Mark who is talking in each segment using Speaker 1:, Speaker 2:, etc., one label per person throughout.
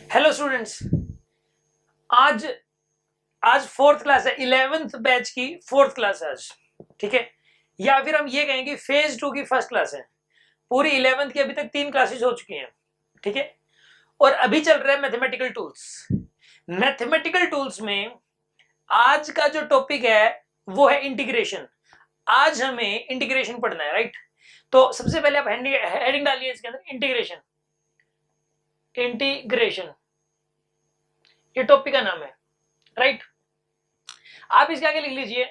Speaker 1: Hello students, आज आज fourth class है, 11th बैच की फोर्थ क्लास है आज। ठीक है, या फिर हम ये कहेंगे फेज 2 की फर्स्ट क्लास है। पूरी 11th की अभी तक 3 क्लासेस हो चुकी हैं। ठीक है, और अभी चल रहा है मैथमेटिकल टूल्स। मैथमेटिकल टूल्स में आज का जो टॉपिक है वो है इंटीग्रेशन। आज हमें इंटीग्रेशन पढ़ना है, राइट। तो सबसे पहले आप हेडिंग डालिए इसके अंदर, इंटीग्रेशन। इंटीग्रेशन ये टॉपिक का नाम है, राइट। आप इसके आगे लिख लीजिए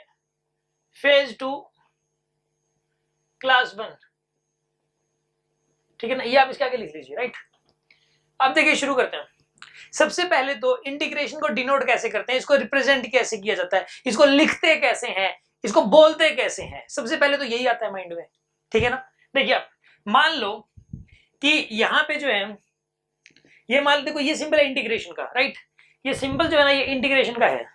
Speaker 1: फेज 2 क्लास 1। ठीक है ना, ये आप इसके आगे लिख लीजिए, राइट। अब देखिए शुरू करते हैं। सबसे पहले तो इंटीग्रेशन को डिनोट कैसे करते हैं, इसको रिप्रेजेंट कैसे किया जाता है, इसको लिखते कैसे हैं, इसको बोलते कैसे हैं, सबसे पहले तो यही आता है माइंड में। ठीक है ना, देखिए आप मान लो कि यहां पे जो है ये मान देखो, ये सिंबल है इंटीग्रेशन का, राइट। ये सिंबल जो है ना ये इंटीग्रेशन का है।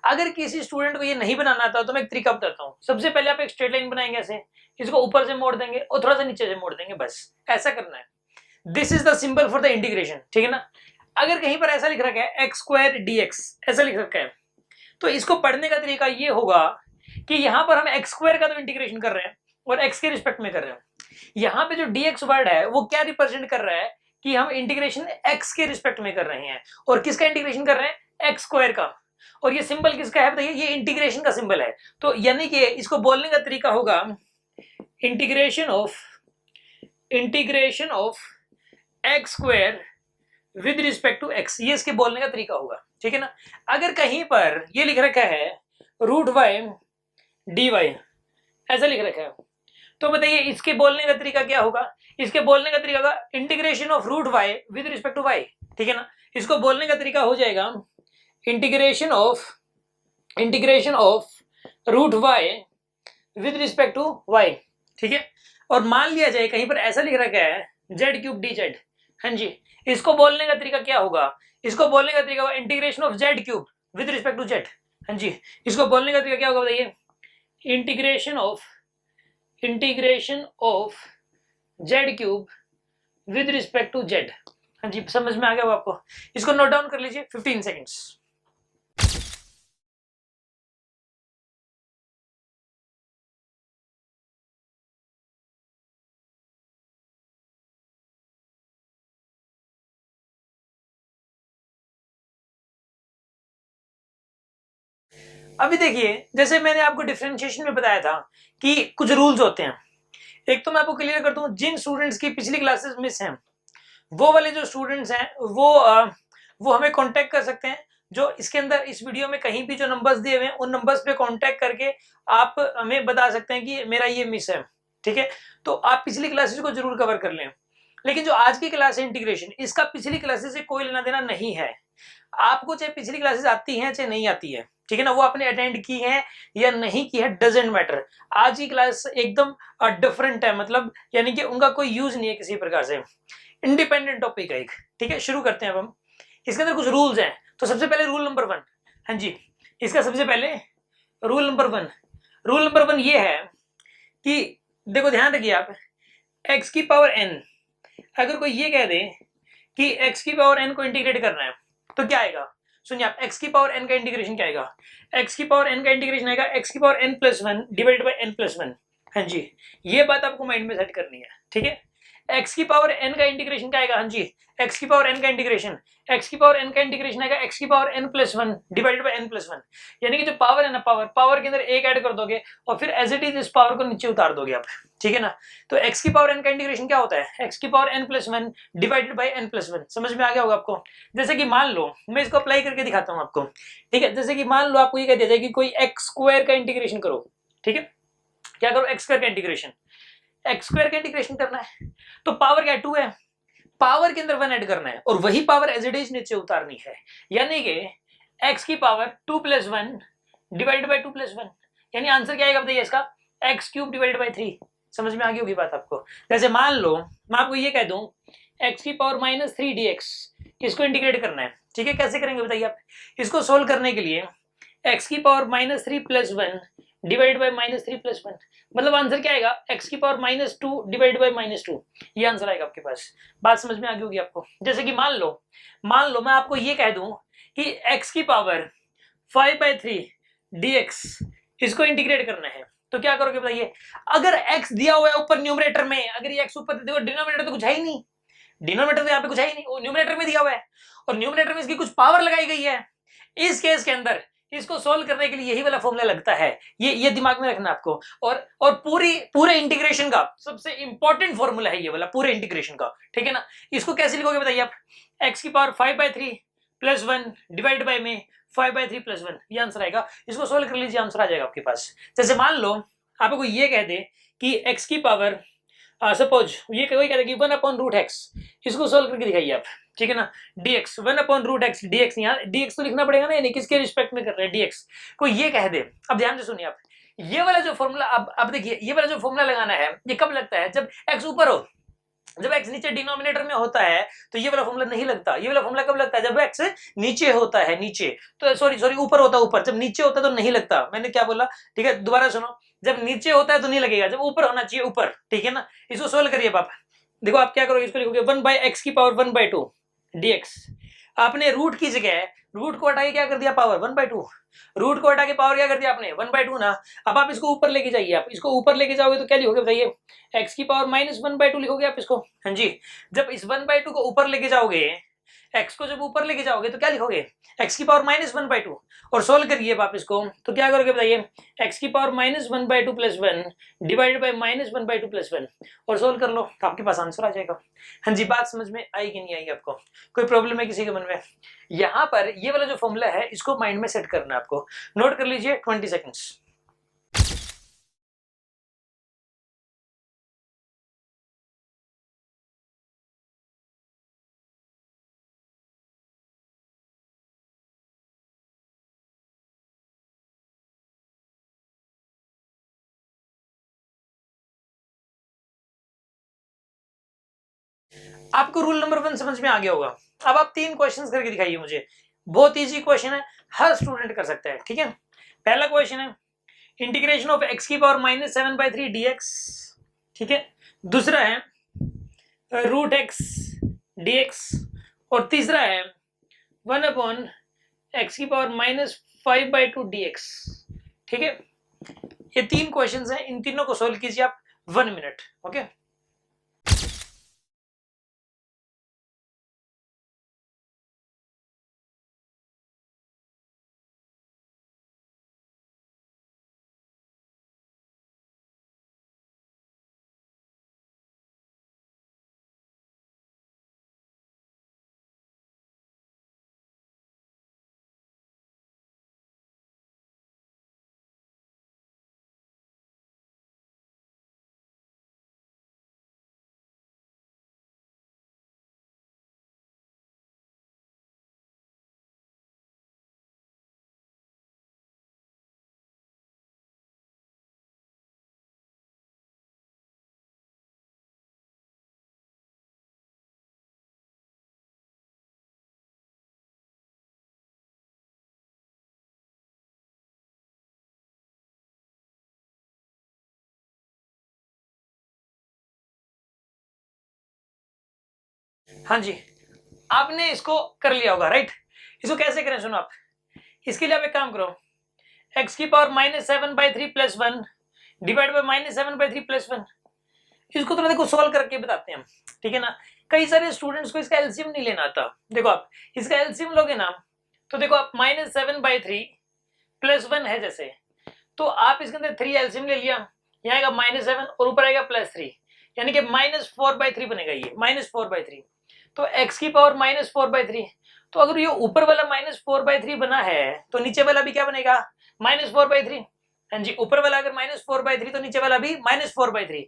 Speaker 1: अगर किसी स्टूडेंट को ये नहीं बनाना आता तो मैं एक तरीका बताता हूँ। सबसे पहले आप एक स्ट्रेट लाइन बनाएंगे, ऐसे इसको ऊपर से मोड़ देंगे और थोड़ा सा नीचे से मोड़ देंगे, बस ऐसा करना है। This is the symbol for the integration. ठीक है ना, अगर कहीं पर ऐसा लिख रखा है एक्स स्क्वायर dx, ऐसा लिख रखा है, तो इसको पढ़ने का तरीका ये होगा कि यहां पर हम एक्स स्क्वायर का तो इंटीग्रेशन कर रहे हैं और एक्स के रिस्पेक्ट में कर रहे हैं। यहाँ पे जो dx वर्ड है वो क्या रिप्रेजेंट कर रहा है कि हम इंटीग्रेशन एक्स के रिस्पेक्ट में कर रहे हैं। और किसका इंटीग्रेशन कर रहे हैं? एक्स स्क्वायर का। और ये सिंबल किसका है बताइए? ये इंटीग्रेशन का सिंबल है। तो यानी कि इसको बोलने का तरीका होगा integration of x square with respect to x, ये इसके बोलने का तरीका होगा। ठीक है ना, अगर कहीं पर ये लिख रखा है रूट वाई डी वाई, ऐसा लिख रखा है, तो बताइए इसके बोलने का तरीका क्या होगा? इसके बोलने का तरीका होगा integration of root y with respect to y. ठीक है ना, इसको बोलने का तरीका हो जाएगा integration of root y with respect to y. ठीक है, और मान लिया जाए कहीं पर ऐसा लिख रखा है जेड क्यूब डी जेड, हाँ जी, इसको बोलने का तरीका क्या होगा? इसको बोलने का तरीका होगा integration of z cube with respect to z. हाँ जी, इसको बोलने का तरीका क्या होगा बताइए? Integration of z cube with respect to z. हाँ जी, समझ में आ गया वो आपको? इसको नोट डाउन कर लीजिए 15 सेकेंड्स। अभी देखिए, जैसे मैंने आपको डिफरेंशिएशन में बताया था कि कुछ रूल्स होते हैं। एक तो मैं आपको क्लियर करता हूँ, जिन स्टूडेंट्स की पिछली क्लासेस मिस हैं वो वाले जो स्टूडेंट्स हैं वो हमें कांटेक्ट कर सकते हैं। जो इसके अंदर इस वीडियो में कहीं भी जो नंबर्स दिए हुए हैं उन नंबर्स पे कांटेक्ट करके आप हमें बता सकते हैं कि मेरा ये मिस है। ठीक है, तो आप पिछली क्लासेस को जरूर कवर कर लें। लेकिन जो आज की क्लास है इंटीग्रेशन, इसका पिछली क्लासेस से कोई लेना देना नहीं है। आपको चाहे पिछली क्लासेस आती हैं चाहे नहीं आती है, ठीक है ना, वो आपने अटेंड की है या नहीं की है, डजेंट मैटर। आज की क्लास एकदम डिफरेंट है, मतलब यानी कि उनका कोई यूज नहीं है किसी प्रकार से, इंडिपेंडेंट टॉपिक है एक। ठीक है, शुरू करते हैं अब हम। इसके अंदर कुछ रूल्स हैं। तो सबसे पहले रूल नंबर 1, हाँ जी, इसका सबसे पहले रूल नंबर 1 ये है कि देखो ध्यान रखिए आप, x की पावर n, अगर कोई ये कह दे कि x की पावर n को इंटीग्रेट करना है तो क्या आएगा? सुनिए आप, x की पावर n का इंटीग्रेशन क्या आएगा? x की पावर n का इंटीग्रेशन आएगा x की power n plus 1 divided by n plus 1। हाँ जी, ये बात आपको माइंड में सेट करनी है। ठीक है, x की पावर n का इंटीग्रेशन क्या आएगा? हाँ जी, x की पावर n का इंटीग्रेशन आएगा x की power n plus 1 divided by n plus 1। यानी कि जो पावर है ना, पावर के अंदर एक ऐड कर दोगे और फिर एज इट इज इस पावर को नीचे उतार दोगे आप। ठीक है ना, तो x की पावर n का इंटीग्रेशन क्या होता है? x की power n plus 1 divided by n plus 1। समझ में आ गया होगा आपको? जैसे कि मान लो, मैं इसको अप्लाई करके दिखाता हूँ आपको। ठीक है, जैसे कि मान लो आपको ये कह दिया जाए कि कोई x स्क्वायर का इंटीग्रेशन करो। ठीक है, क्या करो? x स्क्वायर का इंटीग्रेशन, एक्स स्क्वायर का इंटीग्रेशन करना है तो पावर क्या 2 है, पावर के अंदर 1 ऐड करना है और वही पावर एज इट इज नीचे उतारनी है। यानी कि x की power 2 plus 1 divided by 2 plus 1, यानी आंसर क्या आएगा बताइए इसका? x cube divided by 3। समझ में आ गई होगी बात आपको? जैसे मान लो मैं आपको ये कह दूं x की पावर -3 dx, इसको इंटीग्रेट करना है। ठीक है, कैसे करेंगे बताइए आप? इसको सोल्व करने के लिए x की पावर -3 प्लस 1 डिवाइड बाई -3 + 1, मतलब आंसर क्या आएगा, x की पावर -2 डिवाइड बाई -2, ये आंसर आएगा आपके पास। बात समझ में आ गई होगी आपको। जैसे कि मान लो मैं आपको ये कह दूं कि x की पावर 5/3 dx, इसको इंटीग्रेट करना है, तो क्या करोगे बताइए। अगर x दिया हुआ है ऊपर न्यूमरेटर में, अगर ये x ऊपर, देखो डिनोमिनेटर तो कुछ है ही नहीं, डिनोमिनेटर तो यहाँ पे कुछ है ही नहीं, वो न्यूमरेटर में दिया हुआ है और न्यूमरेटर में इसकी कुछ पावर लगाई गई है। इस केस के अंदर इसको सोल्व करने के लिए यही वाला फॉर्मूला लगता है, ये दिमाग में रखना आपको। और पूरे इंटीग्रेशन का सबसे इंपॉर्टेंट फॉर्मूला है ये वाला, पूरे इंटीग्रेशन का, ठीक है ना। इसको कैसे लिखोगे बताइए आप, x की पावर 5/3 + 1 डिवाइड बाई में 5/3 + 1, ये आंसर आएगा। इसको सोल्व कर लीजिए, आंसर आ जाएगा आपके पास। जैसे मान लो आपको ये कह दे कि x की पावर, सपोज ये कोई कहता है कि 1/√x, इसको सोल्व करके दिखाइए आप, ठीक है ना। dx 1/√x dx, यहाँ dx तो लिखना पड़ेगा ना, यानी किसके रिस्पेक्ट में कर रहे हैं dx, कोई ये कह दे। अब ध्यान से सुनिए आप, ये वाला जो फॉर्मूला, अब देखिए ये वाला जो फॉर्मूला लगाना है, ये कब लगता है, जब x ऊपर हो। जब x नीचे डिनोमिनेटर में होता है तो ये वाला फॉर्मूला नहीं लगता। ये वाला फॉर्मूला कब लगता है, जब x नीचे होता है, नीचे तो सॉरी ऊपर होता है, ऊपर। जब नीचे होता है तो नहीं लगता, मैंने क्या बोला, ठीक है, दोबारा सुनो। जब नीचे होता है तो नहीं लगेगा, जब ऊपर होना चाहिए, ऊपर, ठीक है ना। इसको सोल्व करिए पापा, देखो आप क्या करोगे, इसको लिखोगे 1/x की पावर 1/2 dx। आपने रूट की जगह, रूट को हटा के क्या कर दिया, पावर 1/2, रूट को हटा के पावर क्या कर दिया आपने, 1/2 ना। अब आप इसको ऊपर लेके जाइए, आप इसको ऊपर लेके जाओगे तो क्या लिखोगे बताइए, x की पावर -1/2 लिखोगे आप इसको। हाँ जी, जब इस 1/2 को ऊपर लेके जाओगे, x को जब ऊपर लेके जाओगे तो क्या लिखोगे, x की पावर -1/2, और सोल्व करिए आप इसको, तो क्या करोगे बताइए, x की पावर -1/2 + 1 डिवाइड बाई -1/2 + 1, और सोल्व कर लो तो आपके पास आंसर आ जाएगा। हाँ जी, बात समझ में आई कि नहीं आई आपको, कोई प्रॉब्लम है किसी के मन में। यहाँ पर ये वाला जो फॉर्मूला है, इसको माइंड में सेट करना है आपको, नोट कर लीजिए 20 सेकेंड्स। आपको रूल नंबर 1 समझ में आ गया होगा। अब आप 3 क्वेश्चंस करके दिखाइए मुझे, बहुत इजी क्वेश्चन है, हर स्टूडेंट कर सकता है, ठीक है। पहला क्वेश्चन है इंटीग्रेशन ऑफ x की पावर -7/3 dx, ठीक है। दूसरा है √x dx, और तीसरा है 1/x की पावर -5/2 dx, ठीक है। ये 3 क्वेश्चंस हैं, इन तीनों को सोल्व कीजिए आप 1 मिनट, ओके। हाँ जी, आपने इसको कर लिया होगा, राइट। इसको कैसे करें सुनो आप, इसके लिए आप एक काम करो, x की पावर -7/3 + 1 डिवाइड बाई -7/3 + 1, इसको थोड़ा देखो सोल्व करके बताते हैं हम, ठीक है ना। कई सारे स्टूडेंट्स को इसका एलसीएम नहीं लेना आता। देखो आप इसका एलसीएम लोगे ना, तो देखो आप -7/3 + 1 है जैसे, तो आप इसके अंदर 3 एलसीएम ले लिया, यहाँ आएगा -7 और ऊपर आएगा +3, यानी कि -4/3 बनेगा, ये -4/3। तो x की पावर -4/3, तो अगर ये ऊपर वाला -4/3 बना है तो नीचे वाला भी क्या बनेगा, -4/3। हाँ जी, ऊपर वाला अगर -4/3 तो नीचे वाला भी -4/3।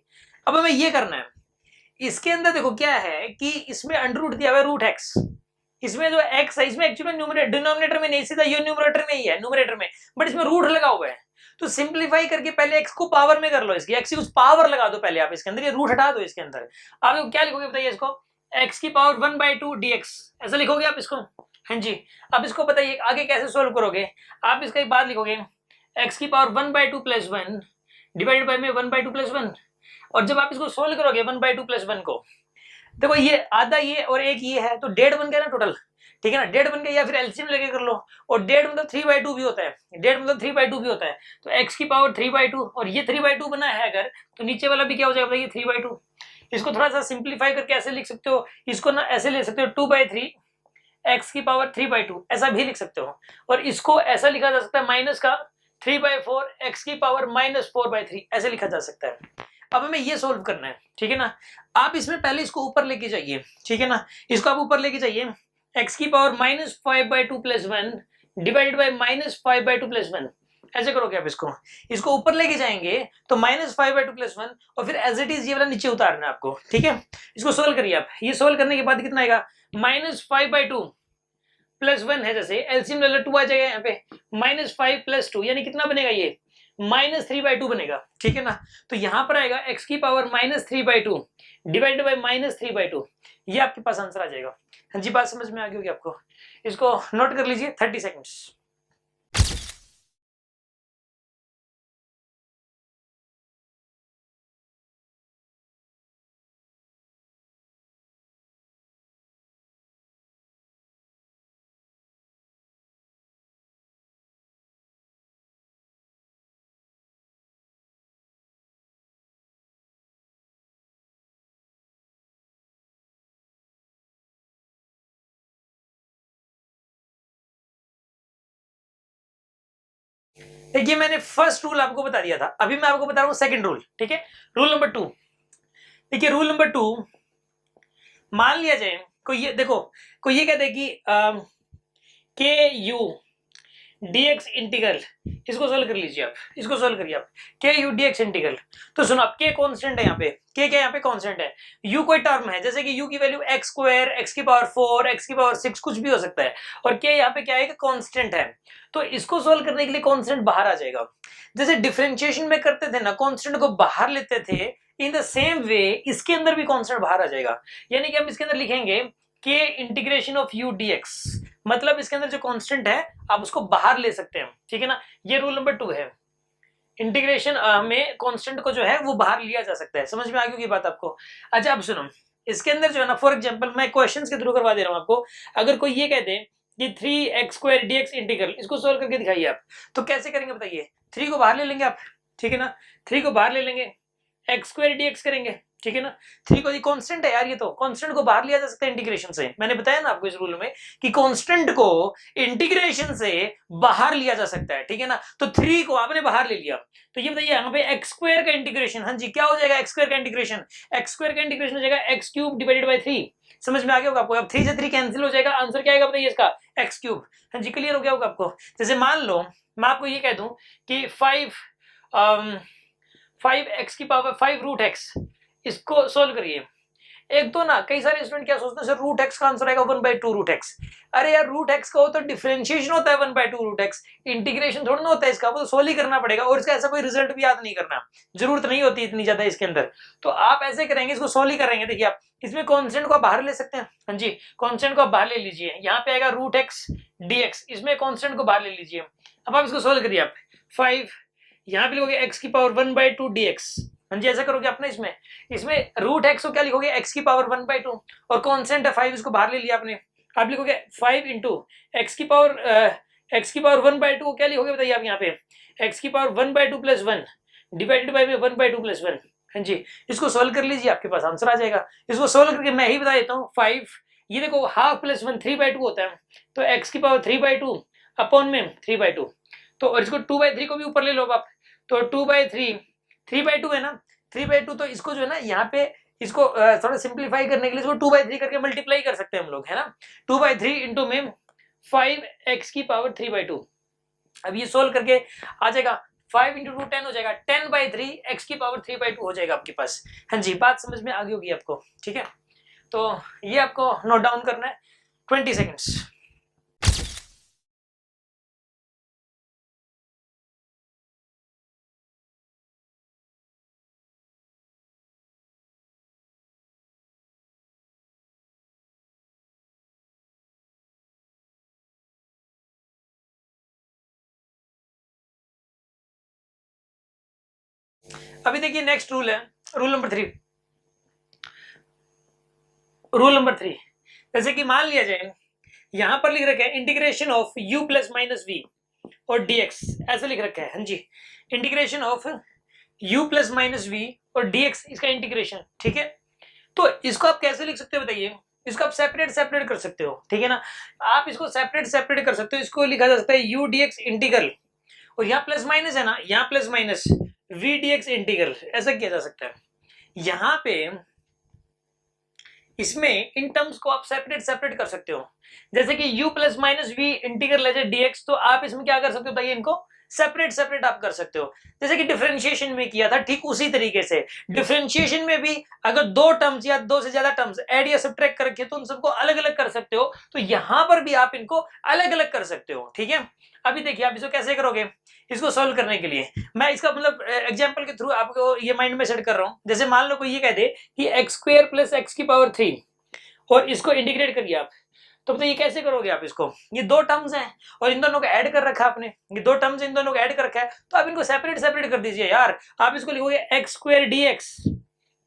Speaker 1: अब हमें ये करना है, इसके अंदर देखो क्या है कि इसमें अंडर दिया हुआ है √x, इसमें जो x है इसमें एक्चुअली डिनोमिनेटर में नहीं, सीधा ये न्यूमरेटर में ही है, न्यूमरेटर में, बट इसमें रूट लगा हुआ है। तो सिंप्लीफाई करके पहले x को पावर में कर लो, इसकी x की कुछ पावर लगा दो पहले आप इसके अंदर, ये रूट हटा दो इसके अंदर। आप क्या लिखोगे बताइए इसको, x की पावर 1/2 dx, ऐसा लिखोगे आप इसको। हाँ जी, अब इसको बताइए आगे कैसे सोल्व करोगे। आप इसका एक बात लिखोगे, एक्स की पावर 1/2 प्लस 1 डिवाइडेड बाई में 1/2 प्लस 1। और जब आप इसको सोल्व करोगे 1/2 प्लस 1 को, देखो ये आधा ये और एक ये है तो 1.5 बन गया ना टोटल, ठीक है ना, 1.5 बन गया, या फिर एलसीएम लेके कर लो। और 1.5 मतलब 3/2 भी होता है, 1.5 मतलब 3/2 भी होता है। तो x की पावर 3/2 और ये 3/2 बना है अगर, तो नीचे वाला भी क्या हो जाएगा बताइए, 3/2। इसको थोड़ा सा सिंप्लीफाई करके ऐसे लिख सकते हो, इसको ना ऐसे ले सकते हो 2/3 x की पावर 3/2 ऐसा भी लिख सकते हो। और इसको ऐसा लिखा जा सकता है माइनस का 3/4 x की पावर -4/3 ऐसे लिखा जा सकता है। अब हमें ये सोल्व करना है, ठीक है ना। आप इसमें पहले इसको ऊपर लेके जाइए, ठीक है ना, इसको आप ऊपर लेके जाइए, x की power -5/2 plus 1 divided by -5/2 plus 1। ऐसे करोगे आप इसको ऊपर लेके जाएंगे तो -5/2 प्लस 1 और फिर एज इट इज ये वाला नीचे उतारना है आपको, ठीक है। इसको सोल्व करिए आप, ये सोल्व करने के बाद कितना आएगा, -5/2 प्लस 1 है, जैसे एलसीएम ले लो 2 आ जाएगा यहाँ पे, -5 प्लस 2 यानी कितना बनेगा ये, -3/2 बनेगा, ठीक है ना। तो यहां पर आएगा x की पावर -3/2 डिवाइडेड बाई -3/2, ये आपके पास आंसर आ जाएगा। हाँ जी, बात समझ में आ गई होगी आपको। इसको नोट कर लीजिए 30 सेकेंड्स। देखिए मैंने फर्स्ट रूल आपको बता दिया था, अभी मैं आपको बता रहा हूं सेकंड रूल, ठीक है। रूल नंबर 2, देखिए रूल नंबर 2, मान लिया जाए कोई ये देखो, कोई ये कहते हैं कि के यू dx इंटीग्रल, इसको सोल्व कर लीजिए आप, इसको सोल्व करिए आप, के यू dx इंटीग्रल। तो सुनो आप, के कांस्टेंट है यहाँ पे, के क्या यहाँ पे कांस्टेंट है, यू कोई टर्म है, जैसे कि यू की वैल्यू एक्स स्क्वायर, एक्स की पावर 4, एक्स की पावर 6 कुछ भी हो सकता है, और के यहाँ पे क्या है कि कांस्टेंट है। तो इसको सोल्व करने के लिए कांस्टेंट बाहर आ जाएगा, जैसे डिफरेंशिएशन में करते थे ना, कांस्टेंट को बाहर लेते थे, इन द सेम वे इसके अंदर भी कांस्टेंट बाहर आ जाएगा। यानी कि हम इसके अंदर लिखेंगे के इंटीग्रेशन ऑफ यू डीएक्स, मतलब इसके अंदर जो कांस्टेंट है आप उसको बाहर ले सकते हैं, ठीक है ना। ये रूल नंबर 2 है, इंटीग्रेशन में कांस्टेंट को जो है वो बाहर लिया जा सकता है। समझ में आ गई बात आपको। अच्छा अब सुनो, इसके अंदर जो है ना, फॉर एग्जांपल मैं क्वेश्चंस के थ्रू करवा दे रहा हूं आपको। अगर कोई ये कहते हैं कि 3x² dx इंटीग्रल, इसको सोल्व करके दिखाइए आप, तो कैसे करेंगे बताइए। 3 को बाहर ले लेंगे आप, ठीक है ना, 3 को बाहर ले लेंगे, x² dx करेंगे, ठीक है ना। 3 को, कांस्टेंट है यार, ये तो कांस्टेंट को बाहर लिया जा सकता है इंटीग्रेशन से, मैंने बताया ना आपको इस रूल में कि कांस्टेंट को इंटीग्रेशन से बाहर लिया जा सकता है, ठीक है ना। तो 3 को आपने बाहर ले लिया, तो ये बताइए यहाँ पे x² का इंटीग्रेशन, हाँ जी क्या हो जाएगा, x² का इंटीग्रेशन, x² का इंटीग्रेशन हो जाएगा x³ डिवाइडेड बाई 3। समझ में आ गया होगा आपको। अब 3 से 3 कैंसिल हो जाएगा, आंसर क्या आएगा बताइए इसका, x³। हाँ जी क्लियर हो गया होगा आपको। जैसे मान लो मैं आपको ये कह दूं कि 5x की पावर 5 रूट एक्स, इसको सोल्व करिए। एक तो ना कई सारे स्टूडेंट क्या सोचते हैं सर रूट एक्स का आंसर आएगा 1/2 रूट एक्स। अरे यार रूट एक्स का हो तो डिफरेंशिएशन होता है 1/2 रूट एक्स, इंटीग्रेशन थोड़ा ना होता है इसका, वो तो सोल्व ही करना पड़ेगा, और इसका ऐसा कोई रिजल्ट भी याद नहीं करना, जरूरत नहीं होती इतनी ज्यादा इसके अंदर। तो आप ऐसे करेंगे, इसको सोल्व ही करेंगे। देखिए आप इसमें कॉन्स्टेंट को बाहर ले सकते हैं, हाँ जी कॉन्स्टेंट को बाहर ले लीजिए, यहाँ पे आएगा रूट एक्स dx, इसमें कॉन्स्टेंट को बाहर ले लीजिए। अब आप इसको सोल्व करिए आप, 5 यहाँ पे लिखोगे x की पावर 1/2 dx, हाँ जी ऐसा करोगे आपने। इसमें रूट एक्स को क्या लिखोगे, x की पावर 1/2 और कॉन्स्टेंट है 5, इसको बाहर ले लिया आपने। आप लिखोगे 5 इंटू एक्स की पावर 1/2 को क्या लिखोगे बताइए आप यहाँ पे, x की पावर 1/2 प्लस 1 डिवाइडेड बाई में 1/2 प्लस 1। हाँ जी इसको सोल्व कर लीजिए, आपके पास आंसर आ जाएगा। इसको सोल्व करके मैं ही बता देता हूँ, 5 ये देखो हाफ प्लस 1 3/2 होता है, तो x की पावर 3/2 अपॉन में 3/2, तो और इसको 2/3 को भी ऊपर ले लो आप, तो 2/3 3/2 है ना, 3/2, तो इसको जो है ना यहाँ पे इसको थोड़ा सिंप्लीफाई करने के लिए इसको 2/3 करके मल्टीप्लाई कर सकते हैं हम लोग, है ना। 2/3 इंटू में 5x की पावर 3/2। अब ये सोल्व करके आ जाएगा 5 इंटू 2 10 हो जाएगा, 10/3 x की पावर 3/2 हो जाएगा आपके पास। हाँ जी बात समझ में आ गई होगी आपको, ठीक है। तो ये आपको नोट डाउन करना है 20 सेकेंड्स। अभी देखिए नेक्स्ट रूल है, रूल नंबर 3। रूल नंबर 3, जैसे कि मान लिया जाए यहां पर लिख रखा है integration of u plus minus v और dx, ऐसे लिख रखा है। हाँ जी, integration of u plus minus v और dx, इसका इंटीग्रेशन, ठीक है। तो इसको आप कैसे लिख सकते हो बताइए? इसको आप सेपरेट कर सकते हो, ठीक है ना। आप इसको सेपरेट कर सकते हो। इसको लिखा जा सकता है u dx इंटीग्रल, और यहाँ प्लस माइनस है ना, यहाँ plus minus v dx integral, ऐसा किया जा सकता है। यहाँ पे इसमें इन टर्म्स को आप सेपरेट कर सकते हो। जैसे कि u plus minus v integral है dx, तो आप इसमें क्या कर सकते हो बताइए? इनको सेपरेट आप कर सकते हो। जैसे कि डिफरेंशिएशन में किया था, ठीक उसी तरीके से डिफरेंशिएशन में भी अगर दो टर्म्स या दो से ज्यादा टर्म्स ऐड या सब्ट्रैक्ट करके तो उन सबको अलग अलग कर सकते हो। तो यहां पर भी आप इनको अलग अलग कर सकते हो, ठीक है। अभी देखिए आप इसको कैसे करोगे। इसको सॉल्व करने के लिए मैं इसका मतलब एग्जांपल के थ्रू आपको ये माइंड में सेट कर रहा हूं। जैसे मान लो कोई ये कह दे कि एक्स स्क्वायर प्लस एक्स की पावर 3 और इसको इंटीग्रेट करिए आप, तो बताइए कैसे करोगे आप इसको? ये दो टर्म्स हैं और इन दोनों को ऐड कर रखा है आपने, ये दो टर्म्स इन दोनों को ऐड कर रखा है, तो आप इनको सेपरेट कर दीजिए यार। आप इसको लिखोगे एक्स स्क्वायर डी एक्स,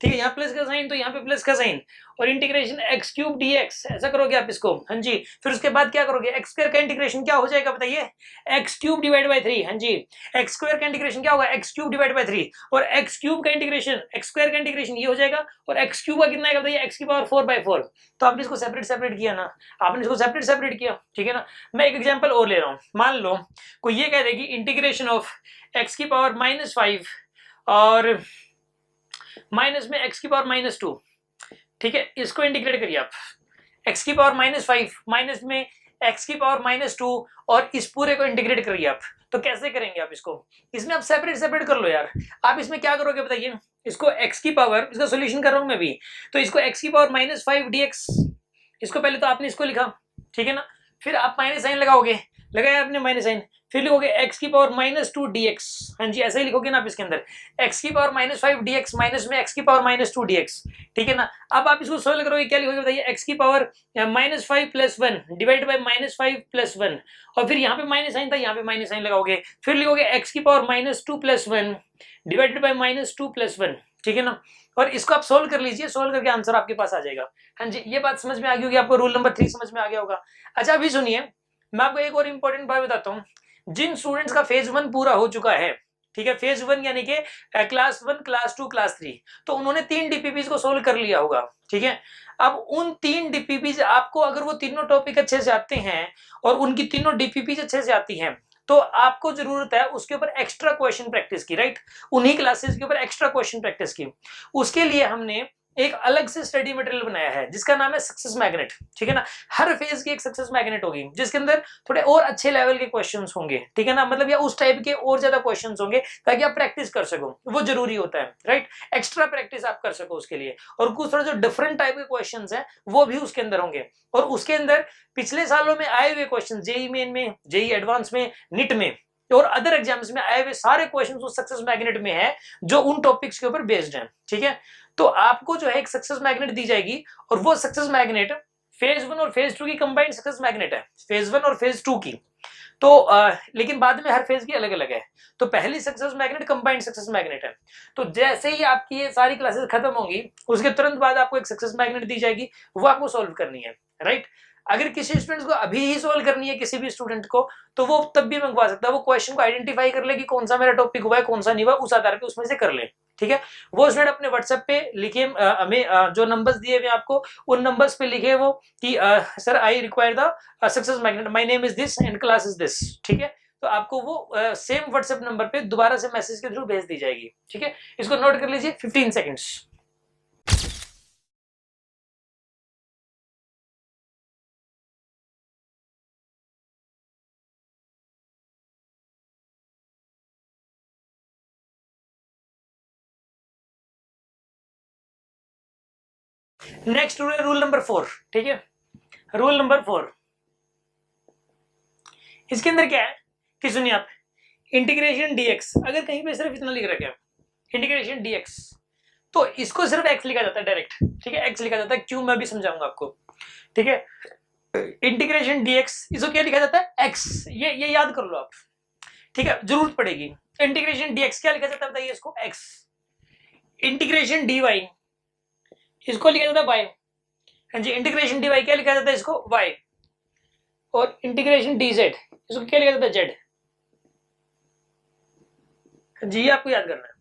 Speaker 1: ठीक है, यहाँ प्लस का साइन तो यहाँ पे प्लस का साइन, और इंटीग्रेशन एक्स क्यूब डीएक्स, ऐसा करोगे आप इसको। हाँ जी, फिर उसके बाद क्या करोगे? एक्स स्क्वायर का इंटीग्रेशन क्या हो जाएगा बताइए? X cube divide by 3। हाँ जी, एक्स स्क्वायर का इंटीग्रेशन क्या होगा? एक्स क्यूब डिवाइड बाय 3, और एक्स क्यूब का इंटीग्रेशन एक्स स्क्वायर का इंटीग्रेशन ये हो जाएगा, और एक्स क्यूब का कितना आएगा बताइए? एक्स की पावर 4/4। तो आपने इसको सेपरेट किया ना, आपने इसको सेपरेट किया, ठीक है ना। मैं एक एग्जाम्पल और ले रहा हूँ। मान लो कोई ये कह दे कि इंटीग्रेशन ऑफ एक्स की पावर -5 और माइनस में एक्स की पावर -2, ठीक है, इसको इंटीग्रेट करिए आप। एक्स की पावर -5 माइनस में एक्स की पावर -2 और इस पूरे को इंटीग्रेट करिए आप। तो कैसे करेंगे आप इसको? इसमें आप सेपरेट कर लो यार। आप इसमें क्या करोगे बताइए? इसको एक्स की पावर, इसका सोल्यूशन कर रहा हूं मैं भी, तो इसको एक्स की पावर -5 dx, इसको पहले तो आपने इसको लिखा, ठीक है ना, फिर आप माइनस साइन लगाओगे, लगाया आपने माइनस साइन, फिर लिखोगे एक्स की पावर -2 dx। हाँ जी, ऐसे ही लिखोगे ना आप इसके अंदर, एक्स की पावर -5 dx माइनस में एक्स की पावर -2 dx, ठीक है ना। अब आप इसको सोल्व करोगे, क्या लिखोगे बताइए? एक्स की पावर -5 + 1 डिवाइड बाय -5 + 1, और फिर यहाँ पे माइनस साइन था, यहाँ पे माइनस साइन लगाओगे, फिर लिखोगे एक्स की पावर -2 + 1 डिवाइडेड बाय -2 + 1, ठीक है ना। और इसको आप सोल्व कर लीजिए, सोल्व करके आंसर आपके पास आ जाएगा। हाँ जी, ये बात समझ में आ गई होगी आपको, रूल नंबर 3 समझ में आ गया होगा। अच्छा अभी सुनिए, मैं आपको एक और इंपॉर्टेंट बात बताता हूँ। जिन स्टूडेंट्स का फेज 1 पूरा हो चुका है, ठीक है, फेज 1 यानी कि क्लास 1, क्लास 2, क्लास 3, तो उन्होंने 3 डीपीपीज को सोल्व कर लिया होगा, ठीक है। अब उन 3 डीपीपीज आपको, अगर वो तीनों टॉपिक अच्छे से आते हैं और उनकी तीनों डीपीपीज अच्छे से आती हैं, तो आपको जरूरत है उसके ऊपर एक्स्ट्रा क्वेश्चन प्रैक्टिस की, राइट। उन्हीं क्लासेस के ऊपर एक्स्ट्रा क्वेश्चन प्रैक्टिस की। उसके लिए हमने एक अलग से स्टडी मटेरियल बनाया है जिसका नाम है सक्सेस मैग्नेट, ठीक है ना। हर फेज की एक सक्सेस मैग्नेट होगी जिसके अंदर थोड़े और अच्छे लेवल के क्वेश्चंस होंगे, ठीक है ना, मतलब या उस टाइप के और ज्यादा क्वेश्चंस होंगे ताकि आप प्रैक्टिस कर सको, वो जरूरी होता है, राइट। एक्स्ट्रा प्रैक्टिस आप कर सको उसके लिए, और कुछ थोड़ा जो डिफरेंट टाइप के क्वेश्चंस हैं वो भी उसके अंदर होंगे। और उसके अंदर पिछले सालों में आए हुए क्वेश्चन, जेई मेन में, जेई एडवांस में, निट में और अदर एग्जाम्स में आए हुए सारे क्वेश्चन उस सक्सेस मैग्नेट में है जो उन टॉपिक्स के ऊपर बेस्ड है, ठीक है। तो आपको जो है एक सक्सेस मैग्नेट दी जाएगी, और वो सक्सेस मैग्नेट फेज 1 और फेज 2 की कंबाइंड सक्सेस मैग्नेट है, फेज 1 और फेज 2 की। तो लेकिन बाद में हर फेज की अलग अलग है। तो पहली success magnet combined success magnet है। तो जैसे ही आपकी ये सारी क्लासेस खत्म होंगी उसके तुरंत बाद आपको एक सक्सेस मैग्नेट दी जाएगी, वो आपको सोल्व करनी है, राइट। अगर किसी स्टूडेंट को अभी ही सोल्व करनी है, किसी भी स्टूडेंट को, तो वो तब भी मंगवा सकता है। वो क्वेश्चन को आइडेंटिफाई कर ले कि कौन सा मेरा टॉपिक हुआ है, कौन सा नहीं हुआ, उस आधार पे उसमें से कर ले, ठीक है। वो स्टूडेंट अपने व्हाट्सएप पे लिखे, हमें जो नंबर्स दिए हुए आपको उन नंबर्स पे लिखे वो कि sir I require the success magnet, my name is this and class is this, ठीक है। तो आपको वो सेम व्हाट्सएप नंबर पे दोबारा से मैसेज के थ्रू भेज दी जाएगी, ठीक है। इसको नोट कर लीजिए, 15 सेकेंड्स। नेक्स्ट रूल है रूल नंबर 4, ठीक है। रूल नंबर 4, इसके अंदर क्या है कि सुनिए आप, इंटीग्रेशन डीएक्स, अगर कहीं पे सिर्फ इतना लिख रखा है इंटीग्रेशन डीएक्स, तो इसको सिर्फ एक्स लिखा जाता है डायरेक्ट, ठीक है, एक्स लिखा जाता है। क्यों, मैं भी समझाऊंगा आपको, ठीक है। इंटीग्रेशन डीएक्स, इसको क्या लिखा जाता है? एक्स, ये याद कर लो आप, ठीक है, जरूरत पड़ेगी। इंटीग्रेशन डीएक्स क्या लिखा जाता है बताइए इसको? एक्स, इंटीग्रेशन dy इसको लिखा जाता है y, हाँ जी, इंटीग्रेशन dy क्या लिखा जाता है इसको y, और इंटीग्रेशन dz इसको क्या लिखा जाता है z, जी आपको याद करना है।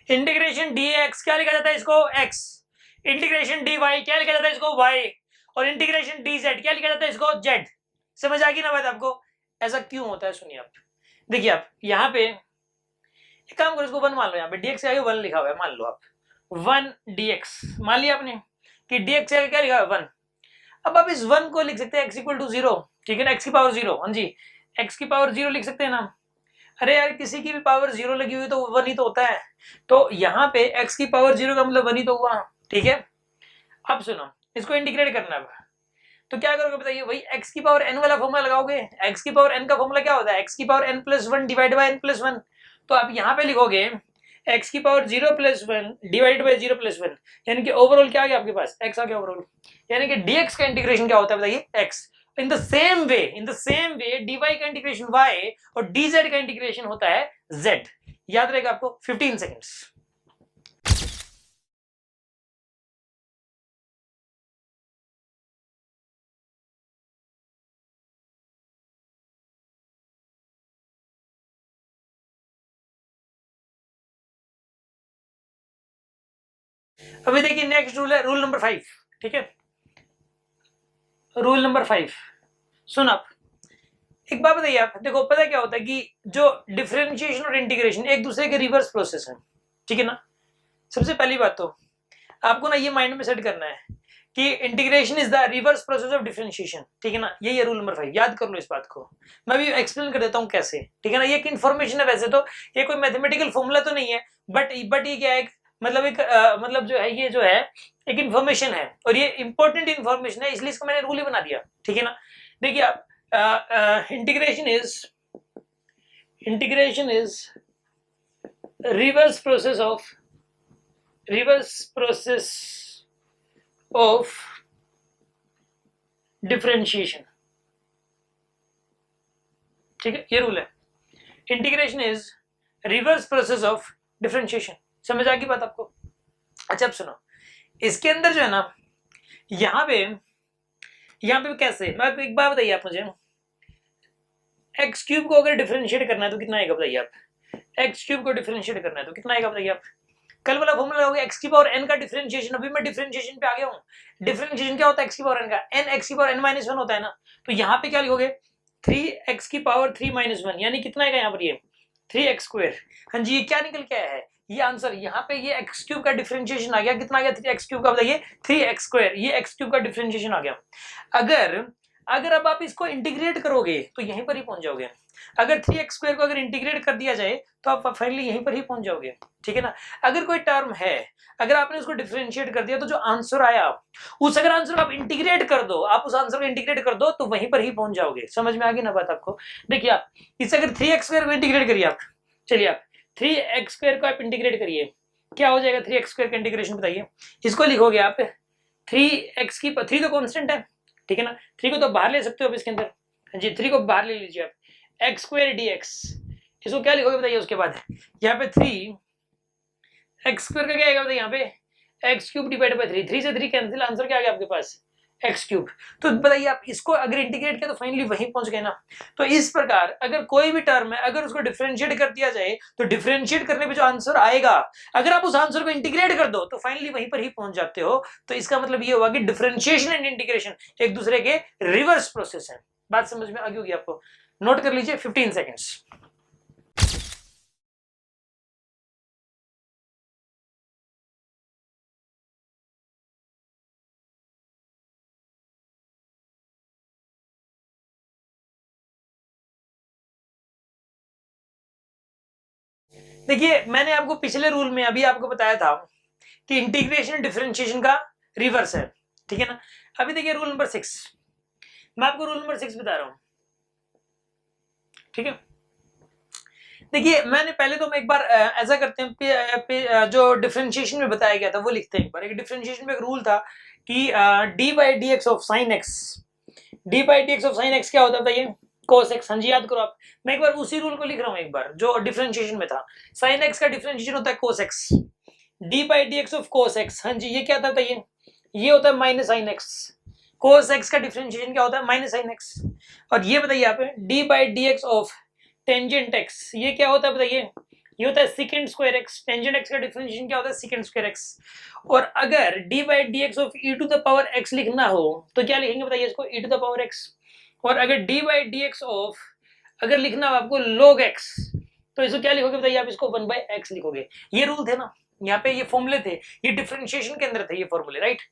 Speaker 1: इंटीग्रेशन dx क्या लिखा जाता है इसको x, इंटीग्रेशन dy क्या लिखा जाता है इसको y, और इंटीग्रेशन dz क्या लिखा जाता है इसको z। समझ आ गई ना बात आपको? ऐसा क्यों होता है सुनिए आप, देखिए आप यहाँ पे एक काम करो, इसको 1 मान लो, यहाँ पे dx के आगे 1 लिखा हुआ है, मान लो आप 1 dx मान लिया आपने कि dx के आगे क्या लिखा है 1। अब आप इस 1 को लिख सकते हैं x इक्वल टू 0, ठीक है ना, x की पावर 0, हाँ जी, x की पावर 0 लिख सकते हैं ना। अरे यार किसी की भी पावर 0 लगी हुई तो 1 ही तो होता है, तो यहाँ पे x की पावर 0 का मतलब 1 ही तो हुआ, ठीक है। अब सुनो, इसको इंटीग्रेट करना है, तो क्या करोगे बताइए, वही x की पावर n वाला फॉर्मूला लगाओगे। x की पावर n का फॉर्मूला क्या होता है, x की power n plus 1 divide by n plus 1। तो आप यहाँ पे लिखोगे x की power 0 plus 1 divide by 0 plus 1, यानी कि ओवरऑल क्या आ गया आपके पास, x आ गया ओवरऑल। यानी कि dx का इंटीग्रेशन क्या होता है बताइए, x। In the same way dy का इंटीग्रेशन y और dz का इंटीग्रेशन होता है z। याद रहेगा आपको। 15 सेकेंड्स। अभी देखिए नेक्स्ट रूल है रूल नंबर 5, ठीक है। रूल नंबर 5 सुन आप, एक बात बताइए आप, देखो पता क्या होता है कि जो डिफरेंशिएशन और इंटीग्रेशन एक दूसरे के रिवर्स प्रोसेस है, ठीक है ना। सबसे पहली बात तो आपको ना ये माइंड में सेट करना है कि integration is the reverse process of differentiation, ठीक है ना। यही है रूल नंबर 5, याद कर लो इस बात को। मैं भी एक्सप्लेन कर देता हूँ कैसे, ठीक है ना। ये एक इन्फॉर्मेशन है, वैसे तो ये कोई मैथमेटिकल फॉर्मूला तो नहीं है, बट ये क्या है, मतलब एक मतलब जो है ये जो है एक इन्फॉर्मेशन है, और ये इंपॉर्टेंट इन्फॉर्मेशन है, इसलिए इसको मैंने रूल ही बना दिया, ठीक है ना। देखिए आप integration is reverse process of differentiation, ठीक है, ये रूल है। Integration is reverse process of differentiation. समझ आ गई बात आपको? अच्छा अब सुनो, इसके अंदर जो है ना, यहाँ पे कैसे, मैं एक बार बताइए आप मुझे, एक्स क्यूब को अगर डिफरेंशिएट करना है तो कितना आएगा बताइए आप। एक्स क्यूब को डिफरेंशिएट करना है तो कितना आएगा बताइए आप। कल वाला फॉर्मूला होगा एक्स की पावर एन का डिफरेंशिएशन, अभी मैं डिफरेंशिएशन पे आ गया हूँ। डिफरेंशिएशन क्या होता है एक्स की पावर एन का, एन एक्स की पावर एन माइनस 1 होता है ना। तो यहाँ पे क्या लिखोगे 3x की पावर 3 माइनस 1, यानी कितना आएगा यहाँ पर ये 3x स्क्वायर। हाँ जी, ये क्या निकल के आया है, ये आंसर। यहाँ पे ये एक्स क्यूब का डिफरेंशिएशन आ गया, कितना आ गया 3x क्यूब का बताइए 3x स्क्वायर, ये एक्स क्यूब का डिफरेंशिएशन आ गया। अगर अब आप इसको इंटीग्रेट करोगे तो यहीं पर ही पहुंच जाओगे। अगर 3x स्क्वायर को अगर इंटीग्रेट कर दिया जाए तो आप फाइनली यहीं पर ही पहुंच जाओगे, ठीक है ना। अगर कोई टर्म है, अगर आपने उसको डिफरेंशिएट कर दिया तो जो आंसर आया उस अगर आंसर को आप इंटीग्रेट कर दो, आप उस आंसर को इंटीग्रेट कर दो तो वहीं पर ही पहुंच जाओगे। समझ में आ गई ना बात आपको? देखिए आप इसे अगर 3x स्क्वायर को इंटीग्रेट करिए आप, चलिए आप 3x स्क्वायर को आप इंटीग्रेट करिए, क्या हो जाएगा 3x स्क्वायर का इंटीग्रेशन बताइए। इसको लिखोगे आप 3x की 3 तो कांस्टेंट है, ठीक है ना, 3 को तो बाहर ले सकते हो आप इसके अंदर, जी 3 को बाहर ले लीजिए आप, एक्स स्क्वायर डी एक्स, इसको क्या लिखोगे बताइए। उसके बाद यहाँ पे 3x स्क्वायर का क्या आएगा बताइए, यहाँ पे एक्स क्यूब डिवाइड बाय 3, 3 से 3 कैंसिल, आंसर क्या आ गया आपके पास एक्स क्यूब। तो बताइए आप इसको अगर इंटीग्रेट किया तो फाइनली वहीं पहुंच गए ना। तो इस प्रकार अगर कोई भी टर्म है अगर उसको डिफरेंशिएट कर दिया जाए तो डिफरेंशिएट करने पे जो आंसर आएगा, अगर आप उस आंसर को इंटीग्रेट कर दो तो फाइनली वहीं पर ही पहुंच जाते हो। तो इसका मतलब ये हुआ कि डिफरेंशिएशन एंड इंटीग्रेशन एक दूसरे के रिवर्स प्रोसेस है। बात समझ में आ गई होगी आपको? नोट कर लीजिए 15 सेकेंड्स। देखिए मैंने आपको पिछले रूल में अभी आपको बताया था कि इंटीग्रेशन डिफरेंशिएशन का रिवर्स है, ठीक है ना। अभी देखिए रूल नंबर 6, मैं आपको रूल नंबर 6 बता रहा हूं, ठीक है। देखिए मैंने पहले तो मैं एक बार ऐसा करते हैं, जो डिफरेंशिएशन में बताया गया था वो लिखते हैं एक बार। एक डिफरेंशिएशन में एक रूल था कि D by d x of sine x, D by d x of sine x क्या होता था ये cos x। हाँ जी याद करो आप, मैं एक बार उसी रूल को लिख रहा हूं एक बार जो डिफरेंशिएशन में था। साइन एक्स का डिफरेंशिएशन होता है cos x, D by d x of cos x, हाँ जी ये क्या था बताइए, ये होता है minus sine x. Cos x का डिफरेंशिएशन क्या होता है, माइनस साइन एक्स। और ये बताइए आप d by d x of tangent x, ये क्या होता है बताइए, ये होता है second square x. Tangent x का डिफरेंशिएशन क्या होता है, सेकंड स्क्वायर एक्स। और अगर d by d x of e to the power x लिखना हो तो क्या लिखेंगे बताइए इसको, e to the power x. और अगर d by d x of अगर लिखना हो आपको log x, तो इसको क्या लिखोगे बताइए आप, इसको 1 बाई एक्स लिखोगे। ये रूल थे ना, यहाँ पे ये फॉर्मूले थे, ये डिफरेंशिएशन के अंदर थे ये फॉर्मूले, राइट।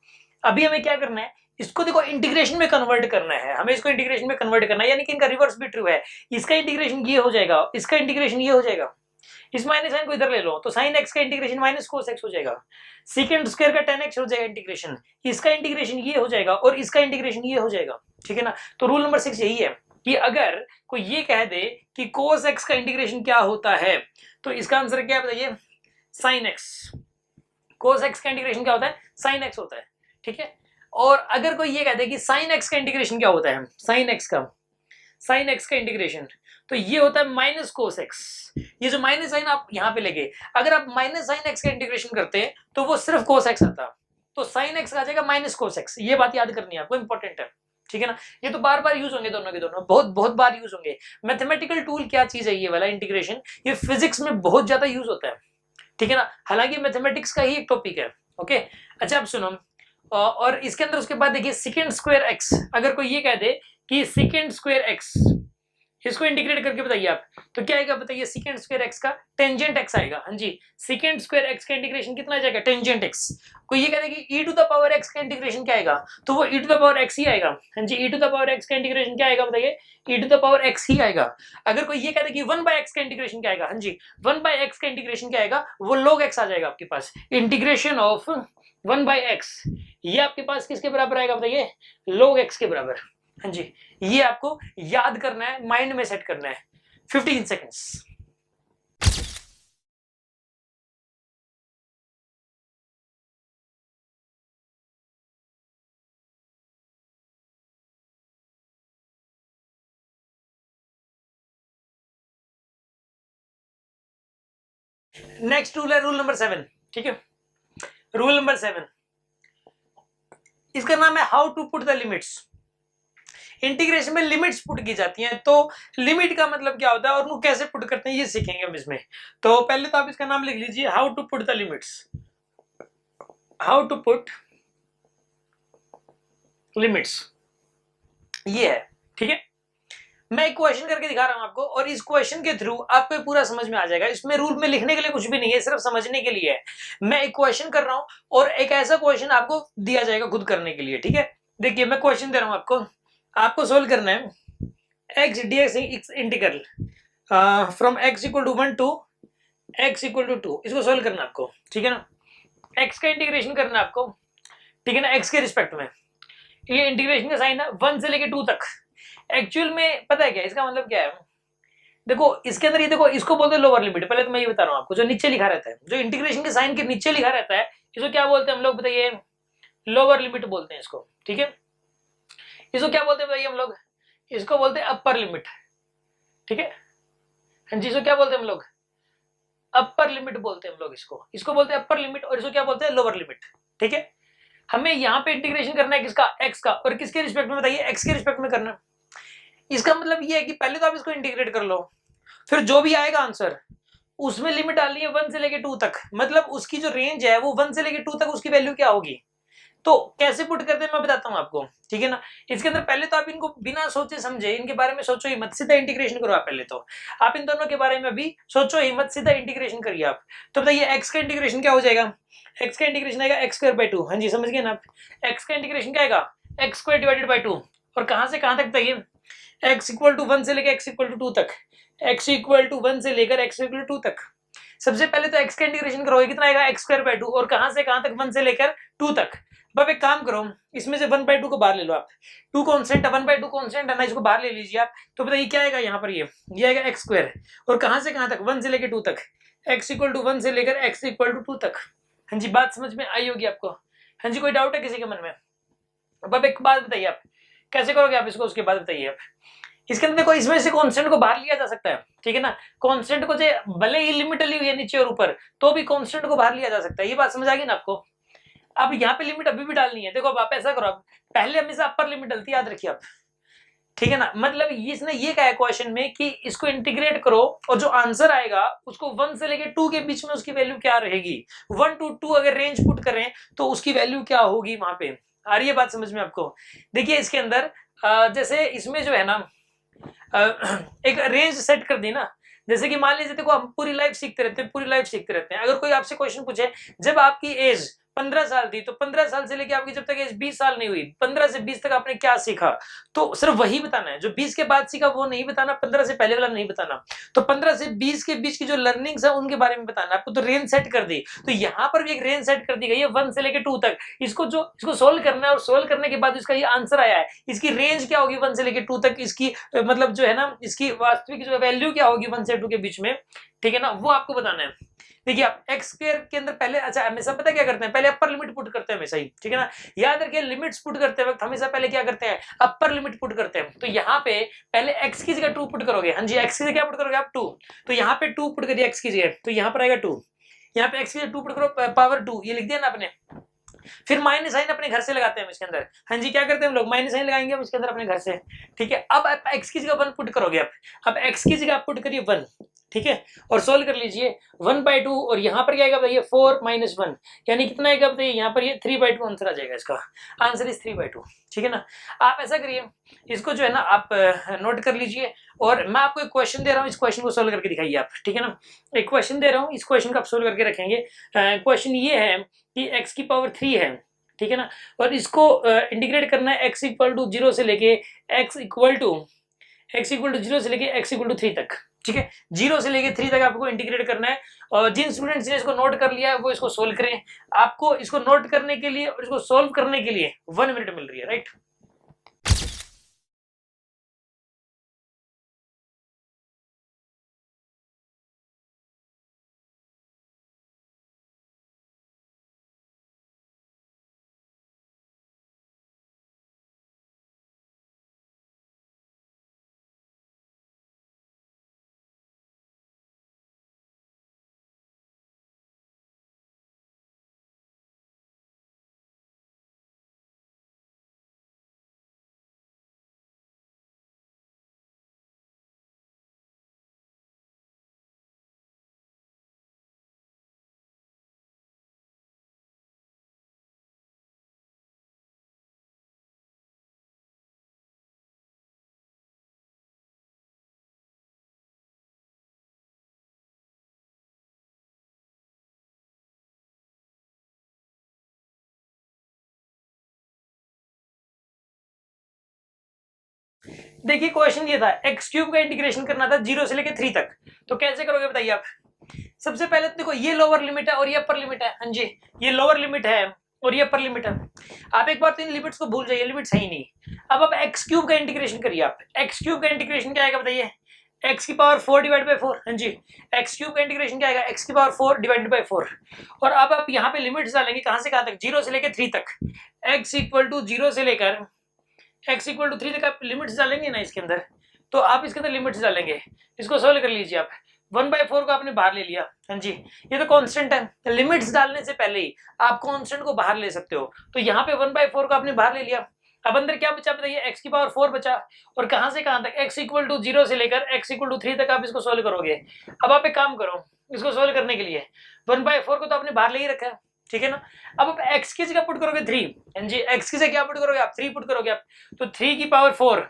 Speaker 1: अभी हमें क्या करना है, इसको देखो इंटीग्रेशन में कन्वर्ट करना है, हमें इसको इंटीग्रेशन में कन्वर्ट करना है, यानी कि इनका रिवर्स भी ट्रू है। इसका इंटीग्रेशन ये हो जाएगा, इसका इंटीग्रेशन ये हो जाएगा, इस माइनस साइन को इधर ले लो तो साइन एक्स का इंटीग्रेशन माइनस कोस एक्स हो जाएगा, सेकंड स्क्वायर का tan x हो जाएगा इंटीग्रेशन, इसका इंटीग्रेशन ये हो जाएगा और इसका इंटीग्रेशन ये हो जाएगा, ठीक है ना। तो रूल नंबर 6 यही है कि अगर कोई ये कह दे कि कोस एक्स का इंटीग्रेशन क्या होता है, तो इसका आंसर क्या है बताइए, साइन एक्स। कोस एक्स का इंटीग्रेशन क्या होता है, साइन एक्स होता है, ठीक है। और अगर कोई ये कह दे कि साइन एक्स का इंटीग्रेशन क्या होता है, साइन एक्स का इंटीग्रेशन, तो ये होता है माइनस कोस एक्स। ये जो माइनस साइन आप यहाँ पे लेके, अगर आप माइनस साइन एक्स का इंटीग्रेशन करते हैं तो वो सिर्फ कोस एक्स आता, तो साइन एक्स आ जाएगा माइनस कोस एक्स। ये बात याद करनी है आपको, इंपॉर्टेंट है, ठीक है ना। ये तो बार बार यूज होंगे दोनों के दोनों, बहुत बार यूज होंगे। मैथमेटिकल टूल क्या चीज है ये वाला इंटीग्रेशन, ये फिजिक्स में बहुत ज्यादा यूज होता है, ठीक है ना। हालांकि मैथमेटिक्स का ही एक टॉपिक है, ओके। अच्छा आप सुनो, और इसके अंदर उसके बाद देखिए सेकंड स्क्वायर एक्स, अगर कोई ये कह दे कि सेकंड स्क्वायर एक्स, इसको इंटीग्रेट करके बताइए आप, तो क्या आएगा बताइए, सेकंड स्क्वायर एक्स का टेंजेंट एक्स आएगा, हाँ जी। सेकंड स्क्वायर एक्स का इंटीग्रेशन कितना आ जाएगा, टेंजेंट एक्स। कोई ये कहता है कि e to the power x का इंटीग्रेशन क्या आएगा, तो वो e to the power x ही आएगा, हाँ जी। e to the power x का इंटीग्रेशन क्या आएगा बताइए, e to the power x ही आएगा। अगर कोई ये कहता है कि 1 बाय x का इंटीग्रेशन क्या आएगा, हाँ जी 1 बाय x का इंटीग्रेशन क्या आएगा, वो log x आ जाएगा आपके पास। इंटीग्रेशन ऑफ 1 बाय x, ये आपके पास किसके बराबर आएगा बताइए, log x के बराबर, हाँ जी। ये आपको याद करना है, माइंड में सेट करना है। 15 सेकेंड्स। नेक्स्ट रूल है रूल नंबर 7, ठीक है। रूल नंबर 7, इसका नाम है how to put the limits. Integration में लिमिट्स पुट की जाती हैं, तो लिमिट का मतलब क्या होता है और उनको कैसे पुट करते हैं ये सीखेंगे हम इसमें। तो पहले तो आप इसका नाम लिख लीजिए, how to put the limits. How to put limits, ये है, ठीक है। मैं एक क्वेश्चन करके दिखा रहा हूं आपको, और इस क्वेश्चन के थ्रू आपको पूरा समझ में आ जाएगा। इसमें रूल में लिखने के लिए कुछ भी नहीं है, सिर्फ समझने के लिए है। मैं एक क्वेश्चन कर रहा हूं और एक ऐसा क्वेश्चन आपको दिया जाएगा खुद करने के लिए, ठीक है। देखिए मैं क्वेश्चन दे रहा हूं आपको सोल्व करना है x dx integral from x equal to 1 to x equal to 2, इसको सोल्व करना है आपको, ठीक है ना। x का इंटीग्रेशन करना है आपको, ठीक है ना, x के रिस्पेक्ट में। ये इंटीग्रेशन का साइन है 1 से लेके 2 तक। एक्चुअल में पता है क्या इसका मतलब क्या है, देखो इसके अंदर ये देखो, इसको बोलते हैं लोअर लिमिट। पहले तो मैं ये बता रहा हूँ आपको, जो नीचे लिखा रहता है, जो इंटीग्रेशन के साइन के नीचे लिखा रहता है, इसको क्या बोलते हैं हम लोग बताइए, लोअर लिमिट बोलते हैं इसको, ठीक है। इसको क्या बोलते हैं बताइए हम लोग, इसको बोलते हैं अपर लिमिट, ठीक है। हाँ जी, इसको क्या बोलते हैं हम लोग, अपर लिमिट बोलते हैं हम लोग इसको बोलते हैं अपर लिमिट, और इसको क्या बोलते हैं, लोअर लिमिट, ठीक है। हमें यहाँ पे इंटीग्रेशन करना है किसका, एक्स का, और किसके रिस्पेक्ट में बताइए, एक्स के रिस्पेक्ट में करना। इसका मतलब ये है कि पहले तो आप इसको इंटीग्रेट कर लो, फिर जो भी आएगा आंसर उसमें लिमिट डालनी है 1 से लेके 2 तक, मतलब उसकी जो रेंज है वो 1 से लेके 2 तक उसकी वैल्यू क्या होगी। तो कैसे पुट करते हैं मैं बताता हूं आपको, ठीक है ना। इसके अंदर पहले तो आप इनको बिना सोचे समझे, इनके बारे में सोचो ही मत, सीधा इंटीग्रेशन करो आप। पहले तो आप इन दोनों के बारे में अभी सोचो ही मत, सीधा इंटीग्रेशन करिए आप। तो बताइए एक्स का इंटीग्रेशन क्या हो जाएगा, एक्स का इंटीग्रेशन आएगा एक्स स्क्वायर बाई 2, हाँ जी समझ गए ना आप। एक्स का इंटीग्रेशन क्या आएगा, एक्स स्क्वायर डिवाइडेड बाई 2, और कहां से कहां तक बताइए, x इक्वल टू 1 से लेकर x इक्वल टू 2 तक, x इक्वल टू 1 से लेकर x इक्वल टू 2 तक। सबसे पहले तो x का इंटीग्रेशन करोगे, कितना आएगा x स्क्वायर बाई 2, और कहां से कहां तक 1 से लेकर 2 तक। अब एक काम करो, इसमें से 1 बाई 2 को बाहर ले लो आप, 2 कांस्टेंट है, 1 बाई 2 कांस्टेंट है ना, इसको बाहर ले लीजिए आप। तो बताइए क्या आएगा यहाँ पर, ये आएगा x स्क्वायर, और कहां से कहां तक, 1 से लेकर 2 तक, x इक्वल टू 1 से लेकर x इक्वल टू 2 तक। हाँ जी, बात समझ में आई होगी आपको। हाँ जी, कोई डाउट है किसी के मन में। अब एक बात बताइए आप कैसे करोगे आप इसको, उसके बाद बताइए आप। इसके अंदर देखो इसमें से कांस्टेंट को बाहर लिया जा सकता है, ठीक है ना। कांस्टेंट को जो भले ही लिमिट ली हुई है नीचे और ऊपर, तो भी कांस्टेंट को बाहर लिया जा सकता है। ये बात समझ आ गई ना आपको। अब यहाँ पे लिमिट अभी भी डालनी है। देखो अब आप ऐसा करो, आप पहले हमेशा अपर लिमिट डलती याद रखिए आप, ठीक है ना। मतलब इसने ये कहा है क्वेश्चन में कि इसको इंटीग्रेट करो और जो आंसर आएगा उसको 1 से लेके 2 के बीच में उसकी वैल्यू क्या रहेगी, 1 to 2 अगर रेंज पुट करें तो उसकी वैल्यू क्या होगी वहां पे। आ रही है बात समझ में आपको। देखिए इसके अंदर जैसे इसमें जो है ना एक रेंज सेट कर दी ना। जैसे कि मान लीजिए देखो हम पूरी लाइफ सीखते रहते हैं, पूरी लाइफ सीखते रहते हैं। अगर कोई आपसे क्वेश्चन पूछे जब आपकी एज 15 साल थी, तो 15 साल से लेके आपकी जब तक एज 20 साल नहीं हुई, 15 से 20 तक आपने क्या सीखा, तो सिर्फ वही बताना है। जो 20 के बाद सीखा वो नहीं बताना, 15 से पहले वाला नहीं बताना। तो 15 से 20 के बीच की जो लर्निंग्स है उनके बारे में बताना आपको। तो रेंज सेट कर दी, तो यहाँ पर भी एक रेंज सेट कर दी गई है 1 से लेके 2 तक। इसको सोल्व करना है और सोल्व करने के बाद इसका ये आंसर आया है, इसकी रेंज क्या होगी 1 से लेके 2 तक, इसकी मतलब जो है ना इसकी वास्तविक जो वैल्यू क्या होगी 1 से 2 के बीच में, ठीक है ना, वो आपको बताना है। देखिए आप एक्स स्क्वायर के अंदर पहले, अच्छा हमेशा पता क्या करते हैं, पहले अपर लिमिट पुट करते हैं हमेशा ही, ठीक है ना। याद रखिए लिमिट्स पुट करते वक्त हमेशा पहले क्या करते हैं, अपर लिमिट पुट करते हैं। तो यहाँ पे पहले एक्स की जगह 2 पुट करोगे, हाँ जी एक्स की जगह क्या पुट करोगे आप 2, तो यहाँ पे 2 पुट करिए एक्स की जगह, तो यहाँ पर आएगा 2। यहाँ पे एक्स की जगह 2 पुट करो, पावर 2 ये लिख दिया ना आपने। फिर माइनस साइन अपने घर से लगाते हैं हम इसके अंदर, हाँ जी क्या करते हैं हम लोग, माइनस साइन लगाएंगे हम इसके अंदर अपने घर से, ठीक है। अब आप एक्स की जगह 1 पुट करोगे आप, अब एक्स की जगह आप पुट करिए 1, ठीक है, और सोल्व कर लीजिए 1/2 और यहाँ पर क्या आएगा बताइए 4 - 1 यानी कितना आएगा बताइए, यहाँ पर ये 3/2 आंसर आ जाएगा। इसका आंसर इज 3/2, ठीक है ना। आप ऐसा करिए, इसको जो है ना आप नोट कर लीजिए और मैं आपको एक क्वेश्चन दे रहा हूँ, इस क्वेश्चन को सोल्व करके दिखाइए आप, ठीक है ना। एक क्वेश्चन दे रहा हूँ, इस क्वेश्चन को आप सोल्व करके रखेंगे। क्वेश्चन ये है कि x की पावर 3 है, ठीक है ना, और इसको इंटीग्रेट करना है x इक्वल टू 0 से लेके x इक्वल टू 0 से लेके x इक्वल टू 3 तक, ठीक है। 0 से लेके 3 तक आपको इंटीग्रेट करना है। और जिन स्टूडेंट्स ने इसको नोट कर लिया है वो इसको सोल्व करें। आपको इसको नोट करने के लिए और इसको सोल्व करने के लिए 1 मिनट मिल रही है, राइट। देखिए क्वेश्चन ये था, एक्स क्यूब का इंटीग्रेशन करना था 0 से लेके 3 तक, तो कैसे करोगे बताइए आप। सबसे पहले तो देखो ये लोअर लिमिट है और ये अपर लिमिट है, हाँ जी ये लोअर लिमिट है और ये अपर लिमिट है। आप एक बार तो इन लिमिट्स को भूल जाइए, लिमिट्स है ही नहीं। अब आप एक्स क्यूब का इंटीग्रेशन करिए आप। एक्स क्यूब का इंटीग्रेशन क्या आएगा बताइए, एक्स की पावर 4 डिवाइड बाई 4, हाँ जी एक्स क्यूब का इंटीग्रेशन क्या आएगा, एक्स की पावर 4 डिवाइडेड बाई 4। और अब आप यहाँ पे लिमिट्स डालेंगे कहां से कहां तक, 0 से लेकर 3 तक। एक्स इक्वल टू 0 से लेकर x इक्वल टू 3 तक आप लिमिट्स डालेंगे ना इसके अंदर, तो आप इसके अंदर लिमिट्स डालेंगे। इसको सोल्व कर लीजिए आप, 1/4 को आपने बाहर ले लिया, हाँ जी ये तो कांस्टेंट है। लिमिट्स डालने से पहले ही आप कांस्टेंट को बाहर ले सकते हो। तो यहाँ पे 1/4 को आपने बाहर ले लिया। अब अंदर क्या बचा बताइए, x की पावर 4 बचा। और कहां से कहां तक, x इक्वल टू 0 से लेकर x इक्वल टू 3 तक आप इसको सोल्व करोगे। अब आप एक काम करो, इसको सोल्व करने के लिए 1/4 को तो आपने बाहर ले ही रखा है, ठीक है ना। अब आप x की जगह पुट करोगे 3, जी x की जगह क्या पुट करोगे आप, 3 पुट करोगे आप, तो 3 की पावर 4,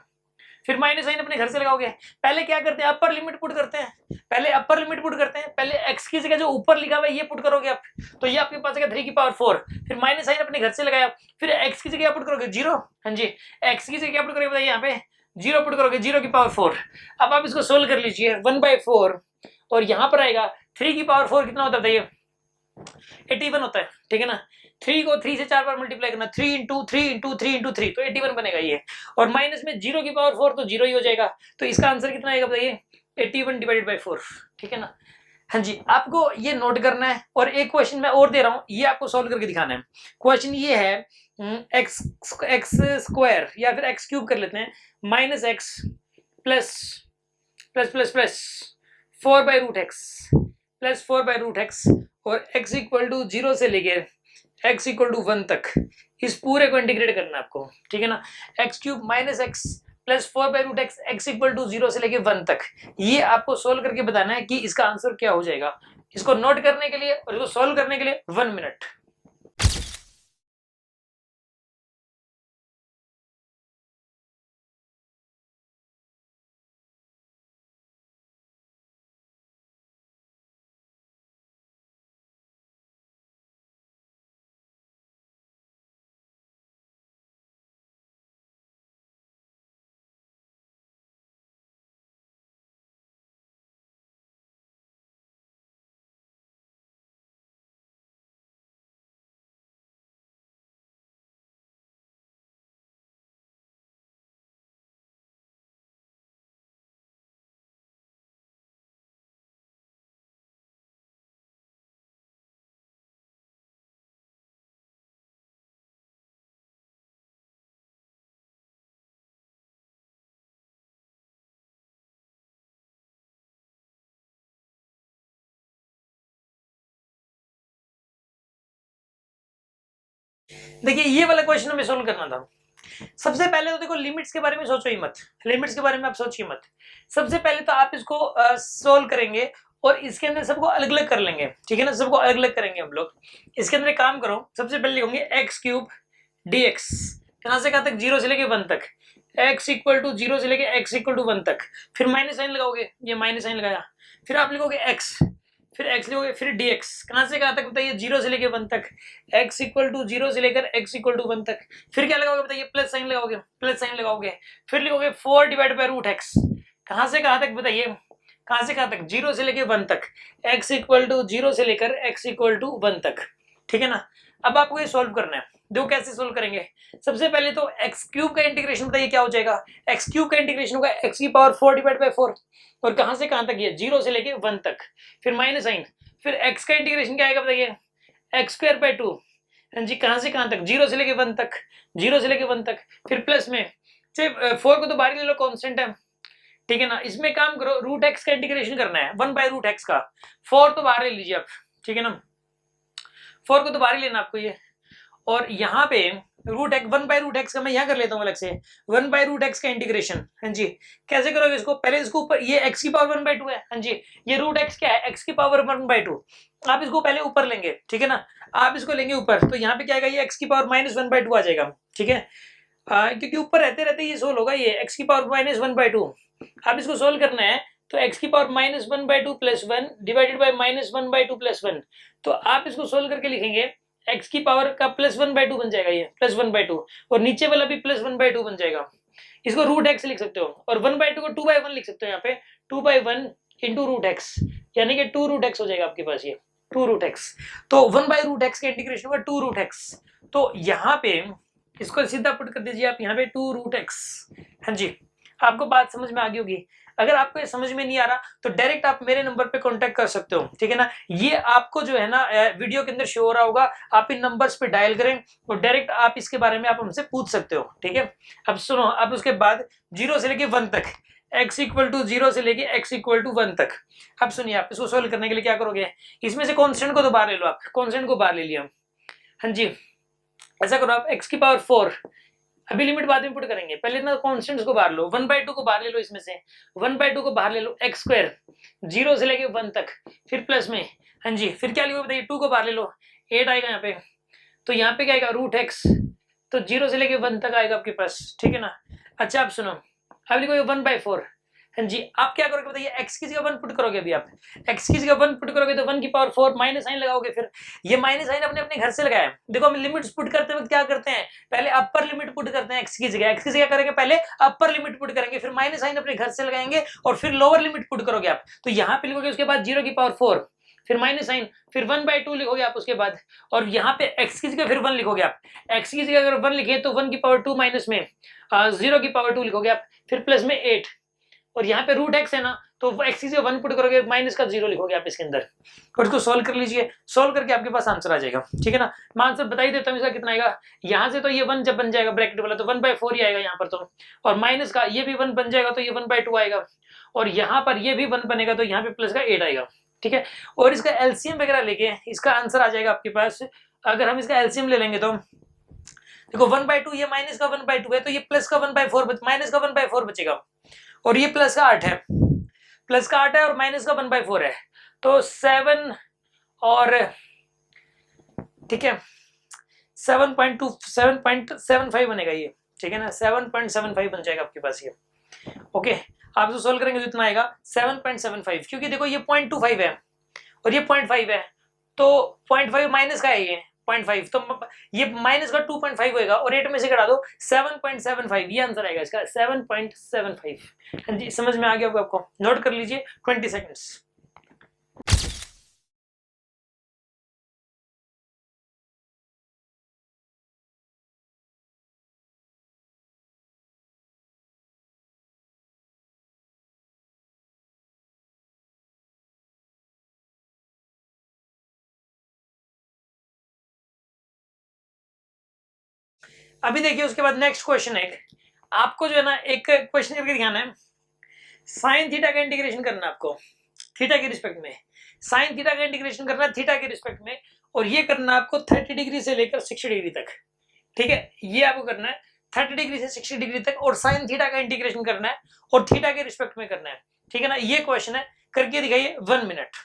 Speaker 1: फिर माइनस साइन अपने घर से लगाओगे। पहले क्या करते हैं, अपर लिमिट पुट करते हैं, पहले अपर लिमिट पुट करते हैं, पहले x की जगह जो ऊपर लिखा हुआ है ये पुट करोगे आप, तो ये आपके पास आएगा 3 की पावर 4, फिर माइनस साइन अपने घर से लगाया, फिर x की जगह क्या पुट करोगे 0, हाँ जी x की जगह क्या पुट करोगे बताइए, यहाँ पे 0 पुट करोगे, 0 की पावर 4। अब आप इसको सोल्व कर लीजिए 1/4 और यहाँ पर आएगा 3 की पावर 4 कितना होता है बताइए, 81 होता है, ठीक है ना। 3 को 3 से 4 बार मल्टीप्लाई करना, 3 इंटू 3 इंटू 3 इंटू 3 तो 81 बनेगा ये। और माइनस में 0 की पावर 4 तो 0 ही हो जाएगा। तो इसका आंसर कितना आएगा बताइए, 81 डिवाइडेड बाई 4, ठीक है ना। हाँ जी आपको ये नोट करना है। और एक क्वेश्चन मैं और दे रहा हूँ, ये आपको सोल्व करके दिखाना है। क्वेश्चन ये है एक्स स्क्वायर या फिर एक्स क्यूब कर लेते हैं, minus x plus plus plus plus 4/√x plus 4/√x और x इक्वल टू 0 से लेके x इक्वल टू 1 तक इस पूरे को इंटीग्रेट करना है आपको, ठीक है ना। x³ minus x plus 4/√x x equal to 0 से लेके 1 तक, ये आपको सोल्व करके बताना है कि इसका आंसर क्या हो जाएगा। इसको नोट करने के लिए और इसको सोल्व करने के लिए 1 मिनट। देखिए ये वाला क्वेश्चन हमें सोल्व करना था। सबसे पहले तो देखो लिमिट्स के बारे में सोचो ही मत, लिमिट्स के बारे में आप सोचिए मत। सबसे पहले तो आप इसको सोल्व करेंगे और इसके अंदर सबको अलग अलग कर लेंगे, ठीक है ना, सबको अलग अलग करेंगे हम लोग। इसके अंदर एक काम करो, सबसे पहले लिखोगे x³ dx, कहां से कहां तक, 0 से लेके 1 तक, x इक्वल टू 0 से लेके x इक्वल टू 1 तक, फिर माइनस साइन लगाओगे, ये माइनस साइन लगाया, फिर आप लिखोगे x, फिर x लिखोगे, फिर dx, कहां से कहां तक बताइए, 0 से लेके 1 तक, x इक्वल टू 0 से लेकर x इक्वल टू 1 तक, फिर क्या लगाओगे बताइए, प्लस साइन लगाओगे, प्लस साइन लगाओगे, फिर लिखोगे 4/√x, कहां से कहां तक बताइए, कहां से कहां तक, 0 से लेके 1 तक, x इक्वल टू 0 से लेकर x इक्वल टू 1 तक, ठीक है ना। अब आपको ये सोल्व करना है, देखो कैसे सोल्व करेंगे। सबसे पहले तो x³ का इंटीग्रेशन बताइए क्या हो जाएगा, x³ का इंटीग्रेशन होगा x⁴ और कहां से कहां तक, ये 0 से लेके 1 तक, फिर माइनस साइन, फिर x का इंटीग्रेशन क्या आएगा बताइए, x²/2, हाँ जी, कहां से कहां तक, 0 से लेके 1 तक, 0 से लेके 1 तक, फिर प्लस में 4 को तो बाहर ले लो, कांस्टेंट है, ठीक है ना। इसमें काम करो, √x का इंटीग्रेशन करना है, 1/√x का, 4 तो बाहर ले लीजिए आप, ठीक है ना, 4 को तो बाहर ही लेना आपको ये, और यहाँ पे √x 1/√x का मैं यहाँ कर लेता हूँ अलग से, 1/√x का इंटीग्रेशन, हाँ जी, कैसे करोगे इसको, पहले इसको ऊपर, ये x⁴ 1/2 है, हाँ जी, ये √x क्या है, x⁴ 1/2, आप इसको पहले ऊपर लेंगे, ठीक है ना, आप इसको लेंगे ऊपर, तो यहाँ पे क्या आएगा, ये x⁴ -1/2 आ जाएगा, ठीक है, क्योंकि ऊपर रहते रहते ये सोल्व होगा, ये x⁴ -1/2, आप इसको सोल्व करना है, तो x⁴ -1/2 + 1 डिवाइडेड बाय -1/2 + 1, तो आप इसको सोल्व करके लिखेंगे x की पावर का +1/2 बन जाएगा, ये +1/2, और नीचे वाला भी +1/2 बन जाएगा। इसको √x लिख सकते हो, और 1/2 को 2/1 लिख सकते हो, यहाँ पे 2/1 इंटू √x, यानी कि 2√x हो जाएगा आपके पास, ये 2√x, तो 1/√x का इंटीग्रेशन होगा 2√x, तो यहाँ पे इसको सीधा पुट कर दीजिए आप, यहाँ पे 2√x, हाँ जी, आपको बात समझ में आ गई होगी। अगर आपको ये समझ में नहीं आ रहा तो डायरेक्ट आप मेरे नंबर पे कांटेक्ट कर सकते हो, ठीक है ना, ये आपको जो है ना वीडियो के अंदर शो हो रहा होगा, आप इन नंबर्स पे डायल करें और डायरेक्ट आप इसके बारे में आप हमसे पूछ सकते हो, ठीक है। अब सुनो, अब उसके बाद 0 से लेके 1 तक, x इक्वल टू 0 से लेके x इक्वल टू 1 तक, अब सुनिए, आप इसको सोल्व करने के लिए क्या करोगे, इसमें से कांस्टेंट को तो बाहर ले लो, आप कांस्टेंट को बाहर ले लिया, हाँ जी, ऐसा करो आप, x⁴, अभी लिमिट बाद में पुट करेंगे, पहले ना कांस्टेंट्स को बाहर लो, 1/2 को बाहर ले लो, इसमें से 1/2 को बाहर ले लो, x², 0 से लेके 1 तक, फिर प्लस में, हाँ जी, फिर क्या लिखोगे बताइए, 2 को बाहर ले लो, 8 आएगा यहाँ पे, तो यहाँ पे क्या आएगा, √x, तो 0 से लेके 1 तक आएगा आपके पास, ठीक है ना। अच्छा आप सुनो, अब लिखोगे 1/4, हाँ जी, आप क्या करोगे बताइए, x की जगह 1 पुट करोगे, अभी आप x की जगह 1 पुट करोगे तो 1⁴ माइनस साइन लगाओगे, फिर ये माइनस साइन अपने अपने घर से लगाया। देखो हम लिमिट्स पुट करते वक्त क्या करते हैं, पहले अपर लिमिट पुट करते हैं, x की जगह करेंगे, पहले अपर लिमिट पुट करेंगे, फिर माइनस साइन अपने घर से लगाएंगे और फिर लोअर लिमिट पुट करोगे आप, तो यहाँ पे लिखोगे उसके बाद 0⁴, फिर माइनस साइन, फिर 1/2 लिखोगे आप उसके बाद, और यहाँ पे x की जगह फिर 1 लिखोगे आप, x की जगह अगर 1 लिखे तो 1⁴ माइनस में 0⁴ लिखोगे आप, फिर प्लस में 8, और यहाँ पे √x है ना, तो एक्स का 1 पुट करोगे, माइनस का 0 लिखोगे आप इसके अंदर, और इसको सोल्व कर लीजिए। सोल्व करके आपके पास आंसर आ जाएगा, ठीक है ना। मैं आंसर बता ही देता हूँ इसका कितना आएगा। यहाँ से तो ये 1 जब बन जाएगा ब्रैकेट वाला तो 1/4 ही आएगा यहाँ पर तो, और माइनस का ये भी 1 बन जाएगा तो ये 1/2 आएगा, और यहाँ पर ये भी 1 बनेगा तो यहाँ पे प्लस का 8 आएगा, ठीक है। और इसका एलसीएम वगैरह लेके इसका आंसर आ जाएगा आपके पास। अगर हम इसका एलसीएम ले लेंगे तो देखो 1/2, ये माइनस का 1/2 है तो ये प्लस का 1/4 माइनस का 1/4 बचेगा, और ये प्लस का 8 है, प्लस का 8 है और माइनस का 1/4 है, तो 7 और ठीक है 7.75 बनेगा ये, ठीक है ना, 7.75 बन जाएगा आपके पास ये। ओके, आप जो सोल्व करेंगे तो इतना आएगा 7.75, क्योंकि देखो ये 0.25 है और ये 0.5 है, तो 0.5 माइनस का है ये 0.5, तो ये माइनस का 2.5 होएगा, और 8 में से घटा दो 7.75, ये आंसर आएगा इसका 7.75। हाँ जी, समझ में आ गया होगा आपको, नोट कर लीजिए 20 सेकेंड्स। अभी देखिए उसके बाद नेक्स्ट क्वेश्चन है, आपको जो है ना एक क्वेश्चन करके दिखाना है, साइन थीटा का इंटीग्रेशन करना है आपको थीटा के रिस्पेक्ट में, साइन थीटा का इंटीग्रेशन करना है थीटा के रिस्पेक्ट में, और ये करना है आपको 30 डिग्री से लेकर 60 डिग्री तक, ठीक है। ये आपको करना है 30 डिग्री से 60 डिग्री तक, और साइन थीटा का इंटीग्रेशन करना है और थीटा के रिस्पेक्ट में करना है, ठीक है ना। ये क्वेश्चन है, करके दिखाइए 1 मिनट।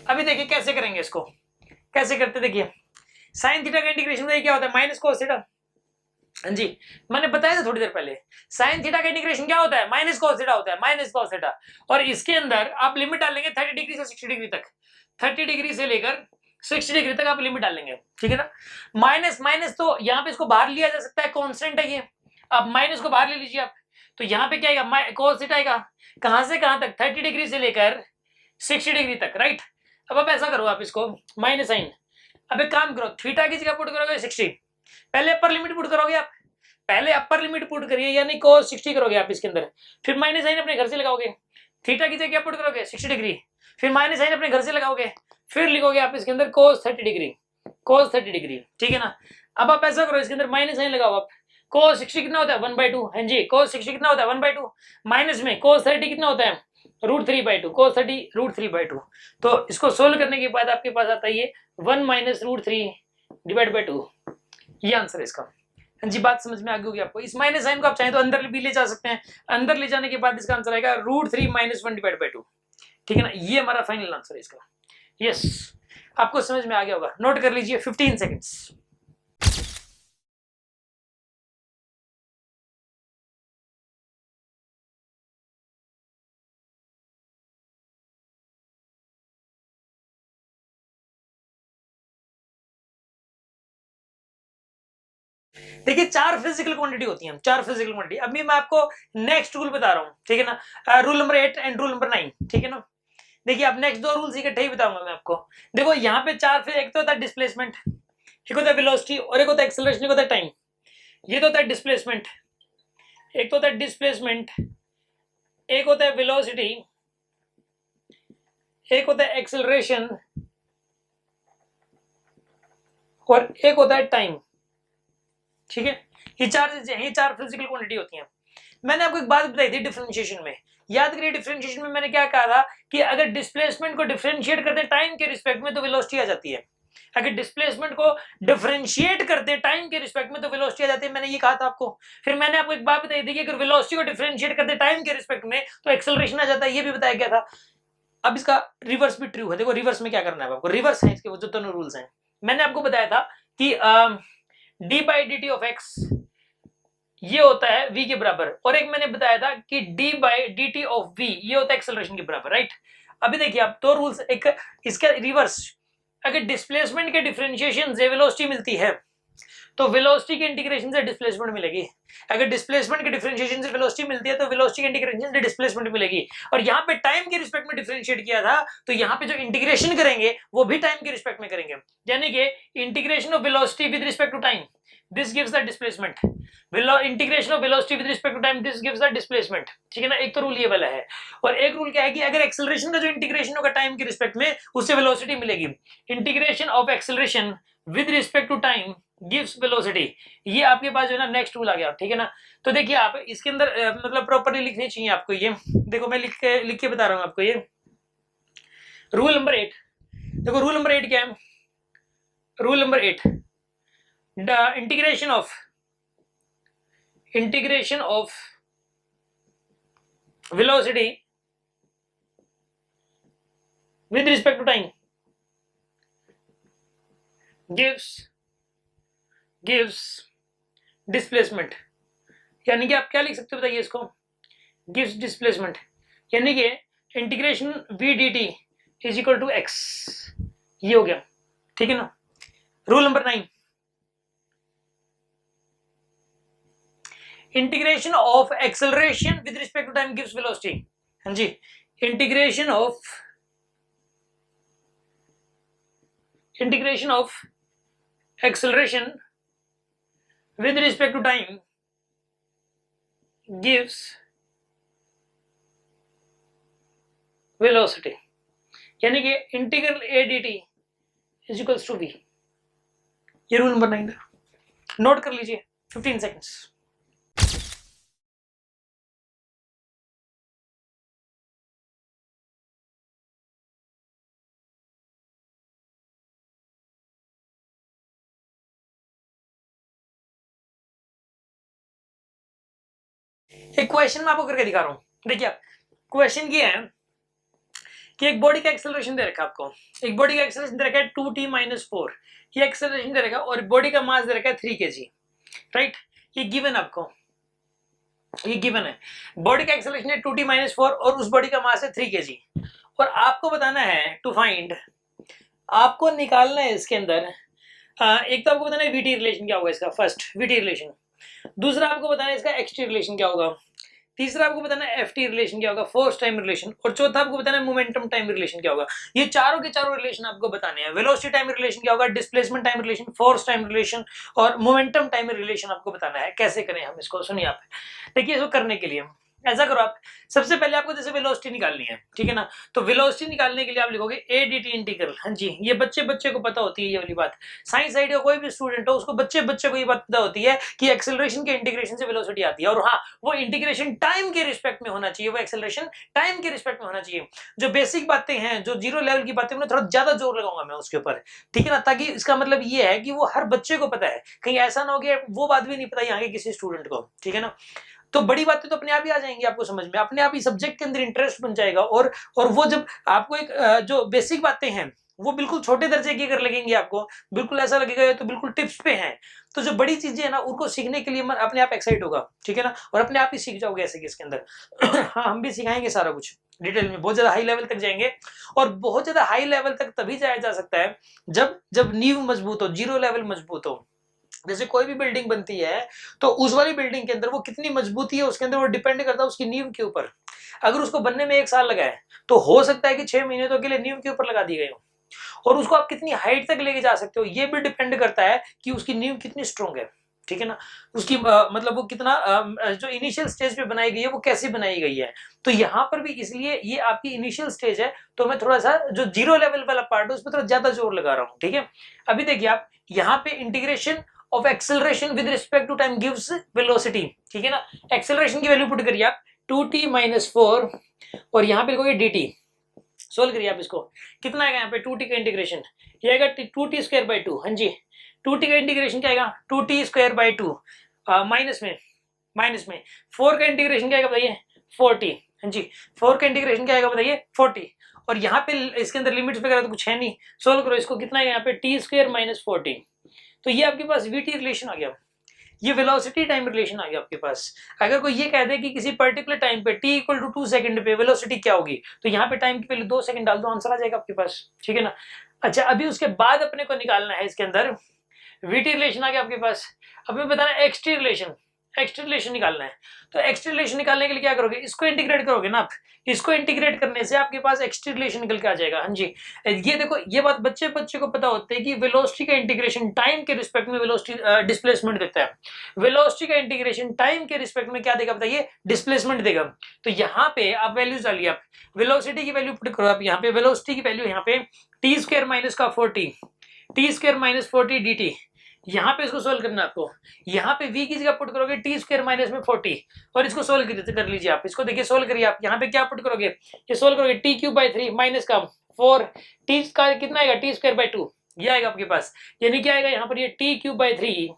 Speaker 1: अभी देखिए कैसे करेंगे इसको, कैसे करते देखिए, साइन थीटा का इंटीग्रेशन क्या होता है, माइनस कोस थीटा। हाँ जी, मैंने बताया था थोड़ी देर पहले, साइन थीटा का इंटीग्रेशन क्या होता है, माइनस कोस थीटा होता है, माइनस कोस थीटा। और इसके अंदर आप लिमिट डालेंगे 30 डिग्री से 60 डिग्री तक, 30 डिग्री से लेकर 60 डिग्री तक आप लिमिट डालेंगे, ठीक है ना। माइनस माइनस तो यहाँ पे इसको बाहर लिया जा सकता है, कॉन्स्टेंट है ये, अब माइनस को बाहर ले लीजिए आप, तो यहाँ पे क्या आएगा, कोस थीटा आएगा, कहां से कहां तक, 30 डिग्री से लेकर 60 डिग्री तक, राइट। अब आप ऐसा करो, आप इसको माइनस साइन, अब एक काम करो, थीटा की जगह पुट करोगे 60, पहले अपर लिमिट पुट करोगे आप, पहले अपर लिमिट पुट करिए, यानी cos 60 करोगे आप इसके अंदर, फिर माइनस साइन अपने घर से लगाओगे, थीटा की जगह पुट करोगे 60 डिग्री, फिर माइनस साइन अपने घर से लगाओगे, फिर लिखोगे आप इसके अंदर cos 30 डिग्री, cos 30 डिग्री, ठीक है ना। अब आप ऐसा करो, इसके अंदर माइनस साइन लगाओ आप, cos 60 कितना होता है 1/2, हाँ जी, cos 60 कितना होता है 1/2, माइनस में cos 30 कितना होता है √3/2, cos 30 √3/2, तो इसको सोल्व करने के बाद आपके पास आता है ये 1 - √3/2, ये आंसर है इसका। हाँ जी, बात समझ में आ गई होगी आपको। इस माइनस साइन को आप चाहें तो अंदर भी ले जा सकते हैं, अंदर ले जाने के बाद इसका आंसर आएगा √3 - 1/2, ठीक है ना। ये हमारा फाइनल आंसर है इसका। यस, आपको समझ में आ गया होगा, नोट कर लीजिए 15 सेकेंड्स। देखिए 4 फिजिकल क्वांटिटी होती हैं, 4 फिजिकल क्वांटिटी। अभी मैं आपको नेक्स्ट रूल बता रहा हूं, ठीक है ना, rule number 8 and rule number 9, ठीक है ना। देखिए अब नेक्स्ट 2 रूल्स इकट्ठे ही बताऊंगा मैं आपको। देखो यहाँ पे 4 फिर, एक तो होता है डिस्प्लेसमेंट, एक होता है वेलोसिटी, और एक होता है एक्सेलरेशन, एक होता है टाइम। ये तो होता है डिस्प्लेसमेंट, एक तो होता है डिस्प्लेसमेंट, एक होता है वेलोसिटी, एक होता है एक्सेलरेशन, और एक होता है टाइम, ठीक है। ये 4 चीजें हैं, ये 4 फिजिकल क्वांटिटी होती हैं। मैंने आपको एक बात बताई थी डिफरेंशिएशन में, याद करिए डिफरेंशिएशन में मैंने क्या कहा था कि अगर डिस्प्लेसमेंट को डिफरेंशिएट करते टाइम के रिस्पेक्ट में तो वेलोसिटी आ जाती है, अगर डिस्प्लेसमेंट को डिफरेंशिएट करते टाइम के रिस्पेक्ट में तो वेलोसिटी आ जाती है, मैंने ये कहा था आपको। फिर मैंने आपको एक बात बताई थी कि अगर वेलोसिटी को डिफरेंशिएट करते टाइम के रिस्पेक्ट में तो एक्सेलरेशन आ जाता है, ये भी बताया गया था। अब इसका रिवर्स भी ट्रू है, देखो रिवर्स में क्या करना है आपको, रिवर्स है इसके वो जो दोनों रूल्स हैं। मैंने आपको बताया था कि D by D T of x ये होता है v के बराबर, और एक मैंने बताया था कि d by D T of v ये होता है एक्सेलरेशन के बराबर, राइट। अभी देखिए आप दो रूल्स, एक इसका रिवर्स, अगर डिस्प्लेसमेंट के डिफरेंशिएशन से वेलोसिटी मिलती है तो वेलोसिटी के इंटीग्रेशन से डिस्प्लेसमेंट मिलेगी, अगर डिस्प्लेसमेंट के डिफरेंशिएशन से वेलोसिटी मिलती है तो वेलोसिटी के इंटीग्रेशन से डिस्प्लेसमेंट मिलेगी। और यहाँ पे टाइम के रिस्पेक्ट में डिफरेंशिएट किया था तो यहाँ पे जो इंटीग्रेशन करेंगे वो भी टाइम के रिस्पेक्ट में करेंगे, यानी कि integration of velocity with respect to time this gives the displacement, integration of velocity with respect to time this gives the displacement, ठीक है ना। एक तो रूल ये वाला है, और एक रूल क्या है कि अगर एक्सेलरेशन का जो इंटीग्रेशन होगा टाइम के रिस्पेक्ट में उससे वेलोसिटी मिलेगी, integration of acceleration with respect to time gives velocity, ये आपके पास जो है ना नेक्स्ट रूल आ गया, ठीक है ना। तो देखिए आप इसके अंदर मतलब प्रॉपर्ली लिखनी चाहिए आपको, ये देखो मैं लिख के बता रहा हूं आपको, ये रूल नंबर 8, देखो रूल नंबर 8 क्या है, rule number 8 the integration of velocity with respect to time gives displacement, यानी कि आप क्या लिख सकते हो बताइए इसको, gives displacement, यानी कि integration v dt is equal to x, ये हो गया, ठीक है ना। Rule number 9 integration of acceleration with respect to time gives velocity, हाँ जी, integration of acceleration with respect to time gives velocity, यानी कि integral A D T is equals to v, ये रूल नंबर 9 नोट कर लीजिए, 15 seconds. एक question मैं आपको करके दिखा रहा हूं, देखिए क्वेश्चन ये है कि एक बॉडी का एक्सेलरेशन दे रखा है आपको, एक बॉडी का एक्सेलरेशन दे रखा है 2t-4, ये एक्सेलरेशन दे रखा है, और बॉडी का मास दे रखा है 3 kg, राइट। ये गिवन आपको, ये गिवन है, बॉडी का एक्सेलरेशन है 2t-4 और उस बॉडी का मास है 3 kg, और आपको बताना है टू फाइंड, आपको निकालना है इसके अंदर एक तो आपको बताना है वीटी रिलेशन क्या होगा इसका, फर्स्ट वीटी रिलेशन, दूसरा आपको बताना है इसका एक्सटी रिलेशन क्या होगा, तीसरा आपको बताना है एफटी रिलेशन क्या होगा, फोर्स टाइम रिलेशन, और चौथा आपको बताना है मोमेंटम टाइम रिलेशन क्या होगा। ये चारों के चारों रिलेशन आपको बताने हैं, वेलोसिटी टाइम रिलेशन क्या होगा, displacement time relation, force time relation और मोमेंटम टाइम रिलेशन आपको बताना है। कैसे करें हम इसको, सुनिए आप, देखिए इसको करने के लिए ऐसा करो आप, सबसे पहले आपको जैसे वेलोसिटी निकालनी है, ठीक है ना, तो वेलोसिटी निकालने के लिए आप लिखोगे ए डी टी इंटीग्रल, हाँ जी, ये बच्चे को पता होती है ये वाली बात, साइंस साइड का कोई भी स्टूडेंट हो उसको बच्चे को ये बात पता होती है कि एक्सेलरेशन के इंटीग्रेशन से वेलोसिटी आती है, और हाँ वो इंटीग्रेशन टाइम के रिस्पेक्ट में होना चाहिए, वो एक्सेलरेशन टाइम के रिस्पेक्ट में होना चाहिए। जो बेसिक बातें हैं, जो जीरो लेवल की बातें, थोड़ा ज्यादा जोर लगाऊंगा मैं उसके ऊपर, ठीक है ना, ताकि इसका मतलब ये है कि वो हर बच्चे को पता है, कहीं ऐसा ना हो कि वो बात भी नहीं पता यहाँ के किसी स्टूडेंट को, ठीक है ना। तो बड़ी बातें तो अपने आप ही आ जाएंगी आपको समझ में, अपने आप ही सब्जेक्ट के अंदर इंटरेस्ट बन जाएगा, और वो जब आपको एक जो बेसिक बातें हैं वो बिल्कुल छोटे दर्जे की अगर लगेंगी आपको, बिल्कुल ऐसा लगेगा ये तो बिल्कुल टिप्स पे हैं, तो जो बड़ी चीजें हैं ना उनको सीखने के लिए मन अपने आप एक्साइट होगा, ठीक है ना, और अपने आप ही सीख जाओगे ऐसे कि इसके अंदर हाँ हम भी सिखाएंगे सारा कुछ डिटेल में, बहुत ज्यादा हाई लेवल तक जाएंगे, और बहुत ज्यादा हाई लेवल तक तभी जाया जा सकता है जब नींव मजबूत हो, जीरो लेवल मजबूत हो। जैसे कोई भी बिल्डिंग बनती है तो उस वाली बिल्डिंग के अंदर वो कितनी मजबूती है उसके अंदर वो डिपेंड करता है उसकी नींव के ऊपर। अगर उसको बनने में 1 साल लगा है तो हो सकता है कि 6 महीने तो के लिए नींव के ऊपर लगा दी गई हो, और उसको आप कितनी हाइट तक लेके जा सकते हो ये भी डिपेंड करता है कि उसकी नींव कितनी स्ट्रॉन्ग है, ठीक है ना, उसकी मतलब वो कितना जो इनिशियल स्टेज पे बनाई गई है वो कैसी बनाई गई है। तो यहाँ पर भी इसलिए ये आपकी इनिशियल स्टेज है, तो मैं थोड़ा सा जो जीरो लेवल वाला पार्ट है उस पर थोड़ा ज्यादा जोर लगा रहा हूँ, ठीक है। अभी देखिए आप यहाँ पे integration of acceleration with respect to time gives velocity, ठीक है ना। एक्सेलरेशन की वैल्यू पुट करिए आप 2t - 4 और यहाँ पे लिखोगे dt, सोल्व करिए आप इसको, कितना आएगा यहाँ पे 2t का इंटीग्रेशन, ये आएगा 2t²/2, हाँ जी 2t का इंटीग्रेशन क्या आएगा 2t²/2 माइनस में 4 का इंटीग्रेशन क्या आएगा बताइए 40, हाँ जी 4 का इंटीग्रेशन क्या आएगा बताइए 40, और यहाँ पे इसके अंदर लिमिट्स वगैरह तो कुछ है नहीं, सोल्व करो इसको, कितना आएगा यहाँ पे t² - 40, तो ये आपके पास vt रिलेशन आ गया, ये वेलोसिटी टाइम रिलेशन आ गया आपके पास। अगर कोई ये कह दे कि किसी पर्टिकुलर टाइम पे t = 2 सेकंड पे वेलोसिटी क्या होगी, तो यहाँ पे टाइम की वैल्यू 2 सेकंड डाल दो, आंसर आ जाएगा आपके पास, ठीक है ना। अच्छा अभी उसके बाद अपने को निकालना है इसके अंदर vt रिलेशन आ गया आपके पास, अभी बताना है xt रिलेशन निकालना है। तो xt रिलेशन निकालने के लिए क्या करोगे, इसको इंटीग्रेट करोगे ना आप, इसको इंटीग्रेट करने से आपके पास xt रिलेशन निकल के आ जाएगा, हाँ जी। ये देखो ये बात बच्चे को पता होते हैं कि वेलोसिटी का इंटीग्रेशन टाइम के रिस्पेक्ट में वेलोसिटी डिस्प्लेसमेंट देता है, वेलोसिटी का इंटीग्रेशन टाइम के रिस्पेक्ट में क्या देगा बताइए डिस्प्लेसमेंट देगा। तो यहाँ पे आप वैल्यूज डालिए, आप वेलोसिटी की वैल्यू पुट करो, आप यहाँ पे वेलोसिटी की वैल्यू यहाँ पे t² - 40 dt, यहाँ पे इसको सोल्व करना है आपको, यहाँ पे v की जगह पुट करोगे t² - 40 और इसको सोल्व कर लीजिए आप, इसको देखिए सोल्व करिए आप, यहाँ पे क्या पुट करोगे, ये सोल्व करोगे t³ माइनस का 4 t का कितना आएगा t²/2, ये आएगा आपके पास, यानी क्या आएगा यहाँ पर ये t³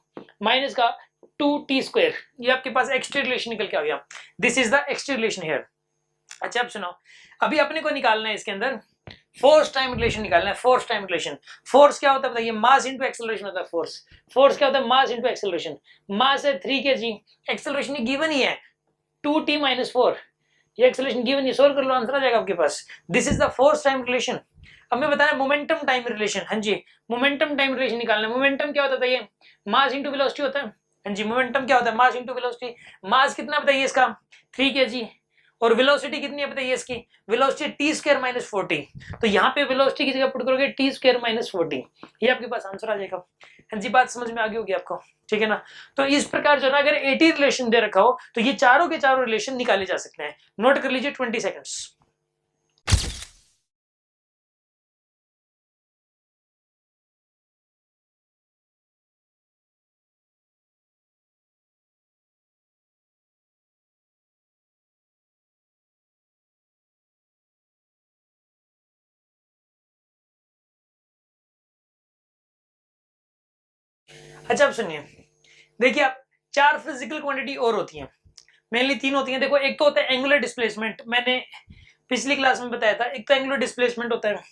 Speaker 1: माइनस का 2t², ये आपके पास एक्सट्रा रिलेशन निकल के आ गया, this is the extra relation here. अच्छा अब सुनो, अभी अपने को निकालना है इसके अंदर फोर्स टाइम रिलेशन निकालना है, फोर्स टाइम रिलेशन। फोर्स क्या होता है बताइए, मास इनटू एक्सेलरेशन होता है फोर्स क्या होता है, मास इनटू एक्सेलरेशन, मास है 3 kg, एक्सेलरेशन गिवन ही है 2t - 4, ये एक्सेलरेशन गिवन है, सोल्व कर लो आंसर आ जाएगा आपके पास, this is the force time relation. अब मैं बताया मोमेंटम टाइम रिलेशन, हाँ जी मोमेंटम टाइम रिलेशन निकालना है। मोमेंटम क्या होता है बताइए, मास इनटू वेलोसिटी होता है, हाँ जी मोमेंटम क्या होता है, मास इनटू वेलोसिटी, मास कितना बताइए इसका 3 kg, और वेलोसिटी कितनी है बताइए इसकी, वेलोसिटी t² - 40, तो यहाँ पे वेलोसिटी की जगह पुट करोगे t² - 40, ये आपके पास आंसर आ जाएगा, हाँ जी बात समझ में आ गई होगी आपको, ठीक है ना। तो इस प्रकार जो ना अगर 80 रिलेशन दे रखा हो तो ये चारों के चारों रिलेशन निकाले जा सकते हैं, नोट कर लीजिए 20 सेकेंड्स। अच्छा अब सुनिए, देखिए आप 4 फिजिकल क्वांटिटी और होती हैं, मेनली 3 होती हैं। देखो एक तो होता है एंगुलर डिस्प्लेसमेंट, मैंने पिछली क्लास में बताया था, एक तो एंगुलर डिस्प्लेसमेंट होता है,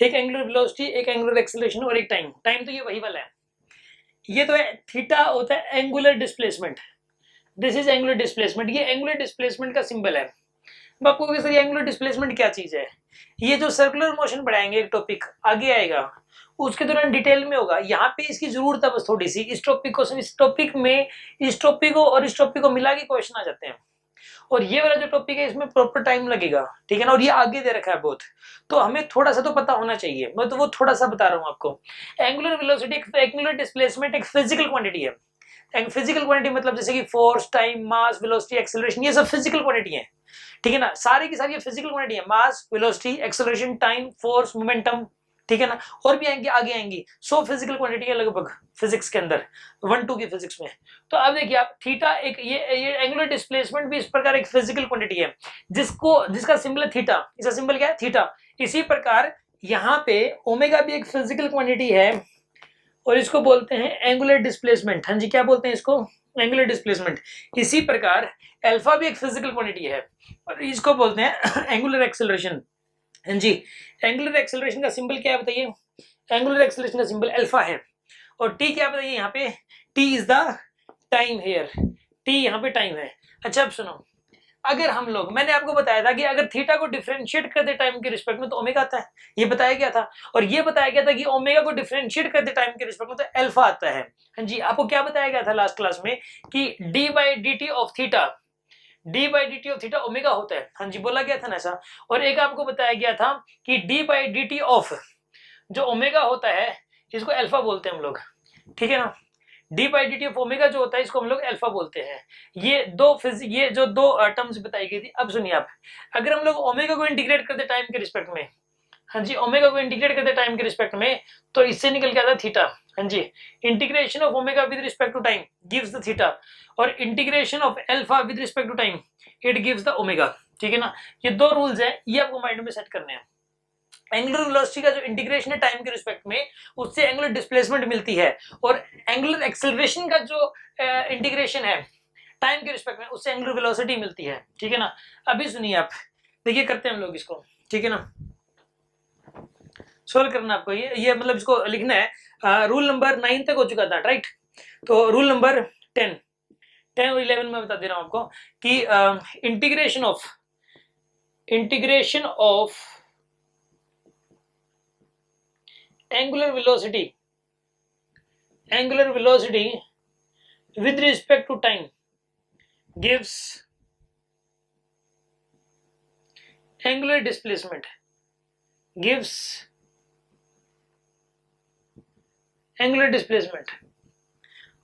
Speaker 1: एक एंगुलर वेलोसिटी, एक एंगुलर एक्सेलरेशन और एक टाइम तो ये वही वाला है। ये तो है थीटा होता है angular displacement, this is angular displacement, ये एंगुलर डिस्प्लेसमेंट का सिंबल है। अब आपको सर एंगुलर डिस्प्लेसमेंट क्या चीज है, ये जो सर्कुलर मोशन पढ़ाएंगे एक टॉपिक आगे आएगा उसके दौरान डिटेल में होगा, यहाँ पे इसकी जरूरत है बस थोड़ी सी, इस टॉपिक को और इस टॉपिक को मिला के क्वेश्चन आ जाते हैं, और ये वाला जो टॉपिक है इसमें प्रॉपर टाइम लगेगा, ठीक है ना, और ये आगे दे रखा है बहुत, तो हमें थोड़ा सा तो पता होना चाहिए, मैं तो वो थोड़ा सा बता रहा हूँ आपको। एंगुलर वेलोसिटी, एंगुलर डिस्प्लेसमेंट एक फिजिकल क्वांटिटी है, फिजिकल क्वांटिटी मतलब जैसे कि फोर्स, टाइम, मास, वेलोसिटी, एक्सेलरेशन, ये सब फिजिकल क्वांटिटी है, ठीक है ना, सारी की सारी फिजिकल क्वांटिटी है, mass, velocity, acceleration, time, force, momentum, ठीक है ना, और भी आएंगी आगे आएंगी 100 फिजिकल क्वांटिटी है लगभग फिजिक्स के अंदर 1-2 की फिजिक्स में। तो अब देखिए आप थीटा एक ये एंगुलर डिस्प्लेसमेंट भी इस प्रकार एक फिजिकल क्वांटिटी है जिसका सिंबल है थीटा, इसका सिंबल क्या है थीटा। इसी प्रकार यहाँ पे ओमेगा भी एक फिजिकल क्वांटिटी है और इसको बोलते हैं एंगुलर डिस्प्लेसमेंट, हाँ जी क्या बोलते हैं इसको, एंगुलर डिस्प्लेसमेंट। इसी प्रकार अल्फा भी एक फिजिकल क्वांटिटी है और इसको बोलते हैं एंगुलर एक्सेलरेशन, हाँ जी एंगुलर एक्सेलरेशन का सिंबल क्या है बताइए, एंगुलर एक्सेलरेशन का सिंबल अल्फा है, और टी क्या बताइए यहाँ पे, T is the time here, T यहाँ पे टाइम है। अच्छा अब सुनो, अगर हम लोग, मैंने आपको बताया था कि अगर थीटा को डिफरेंशिएट कर दे टाइम के रिस्पेक्ट में तो ओमेगा आता है, ये बताया गया था, और ये बताया गया था कि ओमेगा को डिफरेंशिएट कर दे टाइम के रिस्पेक्ट में तो अल्फा आता है। हाँ जी आपको क्या बताया गया था लास्ट क्लास में कि d/dt ऑफ थीटा ओमेगा होता है, हाँ जी बोला गया था ना ऐसा। और एक आपको बताया गया था कि d/dt ऑफ जो ओमेगा होता है इसको अल्फा बोलते हैं हम लोग, ठीक है ना, d/dt ऑफ ओमेगा जो होता है इसको हम लोग अल्फा बोलते हैं। ये जो दो टर्म्स बताई गई थी। अब सुनिए आप, अगर हम लोग ओमेगा को इंटीग्रेट करते टाइम के रिस्पेक्ट में, हाँ जी, ओमेगा को इंटीग्रेट करते टाइम के रिस्पेक्ट में, तो इससे निकल के आता है थीटा। हाँ जी, integration of omega with respect to time gives the theta, और integration of alpha with respect to time it gives the omega. ठीक है ना, ये दो रूल्स हैं, ये आपको माइंड में सेट करने हैं। एंगुलर वेलोसिटी का जो इंटीग्रेशन है टाइम के रिस्पेक्ट में, उससे एंगुलर डिस्प्लेसमेंट मिलती है, और एंगुलर एक्सेलरेशन का जो इंटीग्रेशन है टाइम के रिस्पेक्ट में, उससे एंगुलर वेलोसिटी मिलती है। ठीक है ना, अभी सुनिए आप, देखिए करते हैं हम लोग इसको। ठीक है ना, सोल्व करना आपको, ये मतलब इसको लिखना है। रूल नंबर 9 तक हो चुका था, राइट। तो रूल नंबर 10 और 11 में बता दे रहा हूं आपको कि integration of angular velocity with respect to time gives angular displacement,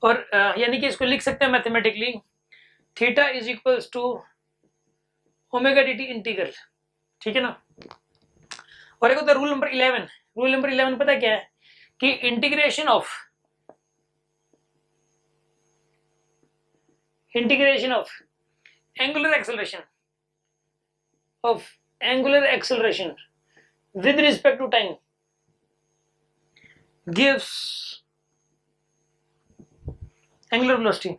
Speaker 1: और यानी कि इसको लिख सकते हैं mathematically, theta is equals to omega d t integral. ठीक है ना, और एक होता है रूल नंबर 11। रूल नंबर 11 पता क्या है कि integration of angular acceleration with respect to time gives angular velocity।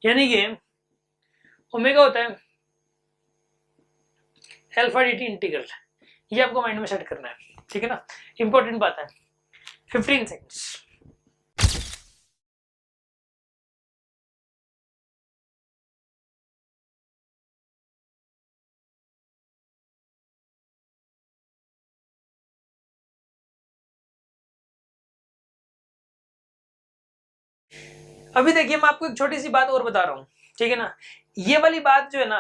Speaker 1: यानी कि ओमेगा होता है अल्फा डी टी इंटीग्रल, ये आपको माइंड में सेट करना है। ठीक है ना, इंपॉर्टेंट बात है। 15 सेकेंड्स। अभी देखिए मैं आपको एक छोटी सी बात और बता रहा हूं। ठीक है ना, ये वाली बात जो है ना,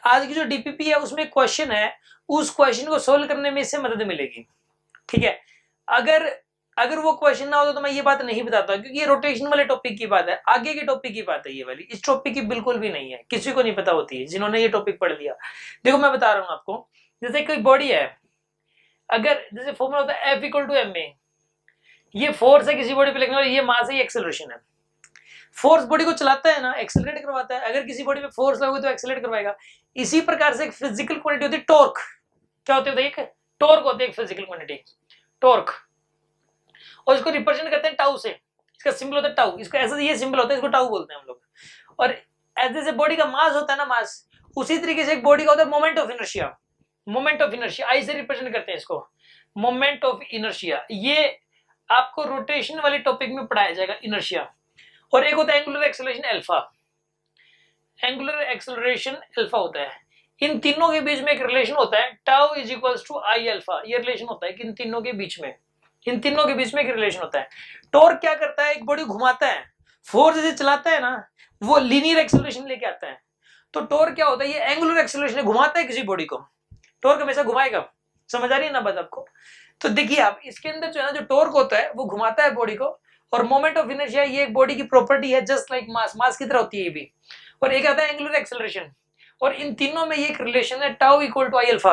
Speaker 1: आज की जो डीपीपी है उसमें क्वेश्चन है, उस क्वेश्चन को सोल्व करने में इससे मदद मिलेगी। ठीक है, अगर वो क्वेश्चन ना होता तो मैं ये बात नहीं बताता, क्योंकि ये रोटेशन वाले टॉपिक की बात है, आगे के टॉपिक की बात है ये वाली, इस टॉपिक की बिल्कुल भी नहीं है, किसी को नहीं पता होती है जिन्होंने ये टॉपिक पढ़ लिया। देखो मैं बता रहा हूं आपको, जैसे कोई बॉडी है, अगर जैसे फॉर्मूला होता है F equal to m a, ये फोर्स है किसी बॉडी पे लगने वाला, ये मास है, ये एक्सेलरेशन है। फोर्स बॉडी को चलाता है ना, एक्सेलरेट करवाता है, अगर किसी बॉडी पे फोर्स लगोगे तो एक्सेलरेट करवाएगा। इसी प्रकार से एक फिजिकल क्वांटिटी होती है टॉर्क। क्या होती है? एक टॉर्क होती है, एक फिजिकल क्वांटिटी टॉर्क, और इसको रिप्रेजेंट करते हैं टाउ से। इसका सिंबल होता है टाउ, इसको ऐसे ये सिंबल होता है, इसको टाउ बोलते हैं हम लोग। और जैसे बॉडी का मास होता है ना, मास, उसी तरीके से एक बॉडी का होता है moment of inertia. Moment of inertia I से रिप्रेजेंट करते हैं इसको, मोमेंट ऑफ इनर्शिया। ये आपको रोटेशन वाले टॉपिक में पढ़ाया जाएगा, इनर्शिया। और एक होता है angular acceleration alpha. Angular acceleration alpha होता है। इन तीनों के बीच में एक रिलेशन होता है, tau is equals to I alpha. ये रिलेशन होता है कि इन तीनों के बीच में एक रिलेशन होता है। टॉर्क क्या करता है? एक बॉडी घुमाता है, फोर्स जैसे चलाता है ना, वो लीनियर एक्सेलरेशन लेके आता है। तो टॉर्क क्या होता है? ये एंगुलर एक्सेलरेशन घुमाता है किसी बॉडी को, टॉर्क हमेशा घुमाएगा। समझ आ रही है ना बात आपको? तो देखिए आप, इसके अंदर जो है ना, जो टॉर्क होता है वो घुमाता है बॉडी को, और मोमेंट ऑफ इनर्शिया ये एक बॉडी की प्रॉपर्टी है, जस्ट लाइक मास की तरह होती है ये भी। और एक आता है एंगुलर एक्सेलरेशन, और इन तीनों में ये एक रिलेशन है, tau equal to I alpha.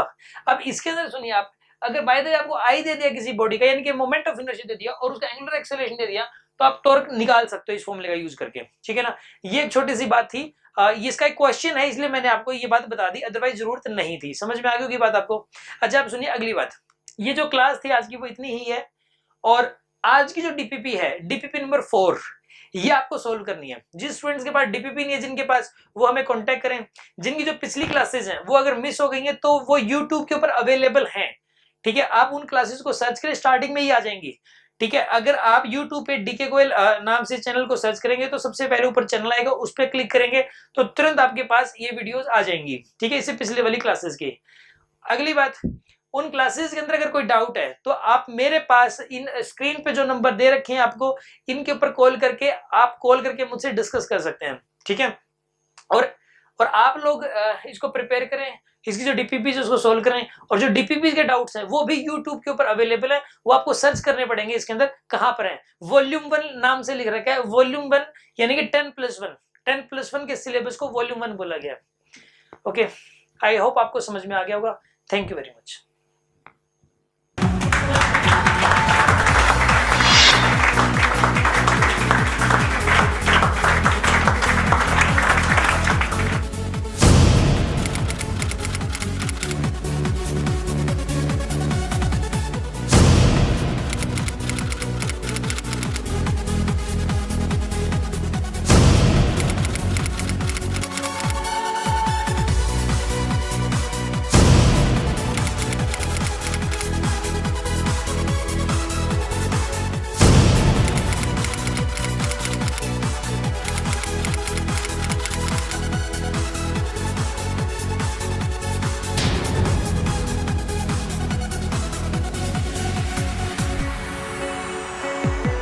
Speaker 1: अब इसके अंदर सुनिए आप, अगर बाय द वे आपको आई दे दिया किसी बॉडी का, यानी कि मोमेंट ऑफ इनर्शिया दे दिया और उसका एंगुलर एक्सेलरेशन दे दिया, तो आप टॉर्क निकाल सकते हो इस फॉर्मूले का यूज करके। ठीक है ना, ये एक छोटी सी बात थी। इसका एक क्वेश्चन है, इसलिए मैंने आपको ये बात बता दी, अदरवाइज जरूरत नहीं थी। समझ में आ गई बात आपको? अच्छा आप सुनिए अगली बात। ये जो क्लास थी आज की वो इतनी ही है, और आज की जो डीपीपी है, डीपीपी नंबर 4, ये आपको सोल्व करनी है। जिस स्टूडेंट्स के पास डीपीपी नहीं है, जिनके पास, वो हमें कांटेक्ट करें। जिनकी जो पिछली क्लासेस हैं वो अगर मिस हो गई हैं तो वो यूट्यूब के ऊपर अवेलेबल हैं। ठीक है, आप उन क्लासेस को सर्च करें, स्टार्टिंग में ही आ जाएंगी। ठीक है, अगर आप यूट्यूब पे डीके गोयल नाम से चैनल को सर्च करेंगे तो सबसे पहले ऊपर चैनल आएगा, उस पर क्लिक करेंगे तो तुरंत आपके पास ये वीडियोस आ जाएंगी। ठीक है, इससे पिछले वाली क्लासेस की। अगली बात, उन क्लासेस के अंदर अगर कोई डाउट है तो आप मेरे पास इन स्क्रीन पे जो नंबर दे रखे हैं आपको, इनके ऊपर कॉल करके मुझसे डिस्कस कर सकते हैं। ठीक है, और आप लोग इसको प्रिपेयर करें, इसकी जो डीपीपी है उसको सोल्व करें, और जो डीपीपी के डाउट्स हैं वो भी यूट्यूब के ऊपर अवेलेबल है, वो आपको सर्च करने पड़ेंगे। इसके अंदर कहां पर है? वॉल्यूम 1 नाम से लिख रखा है, वॉल्यूम 1 यानी कि 10+1 के सिलेबस को वॉल्यूम 1 बोला गया। ओके, आई होप आपको समझ में आ गया होगा। Thank you very much.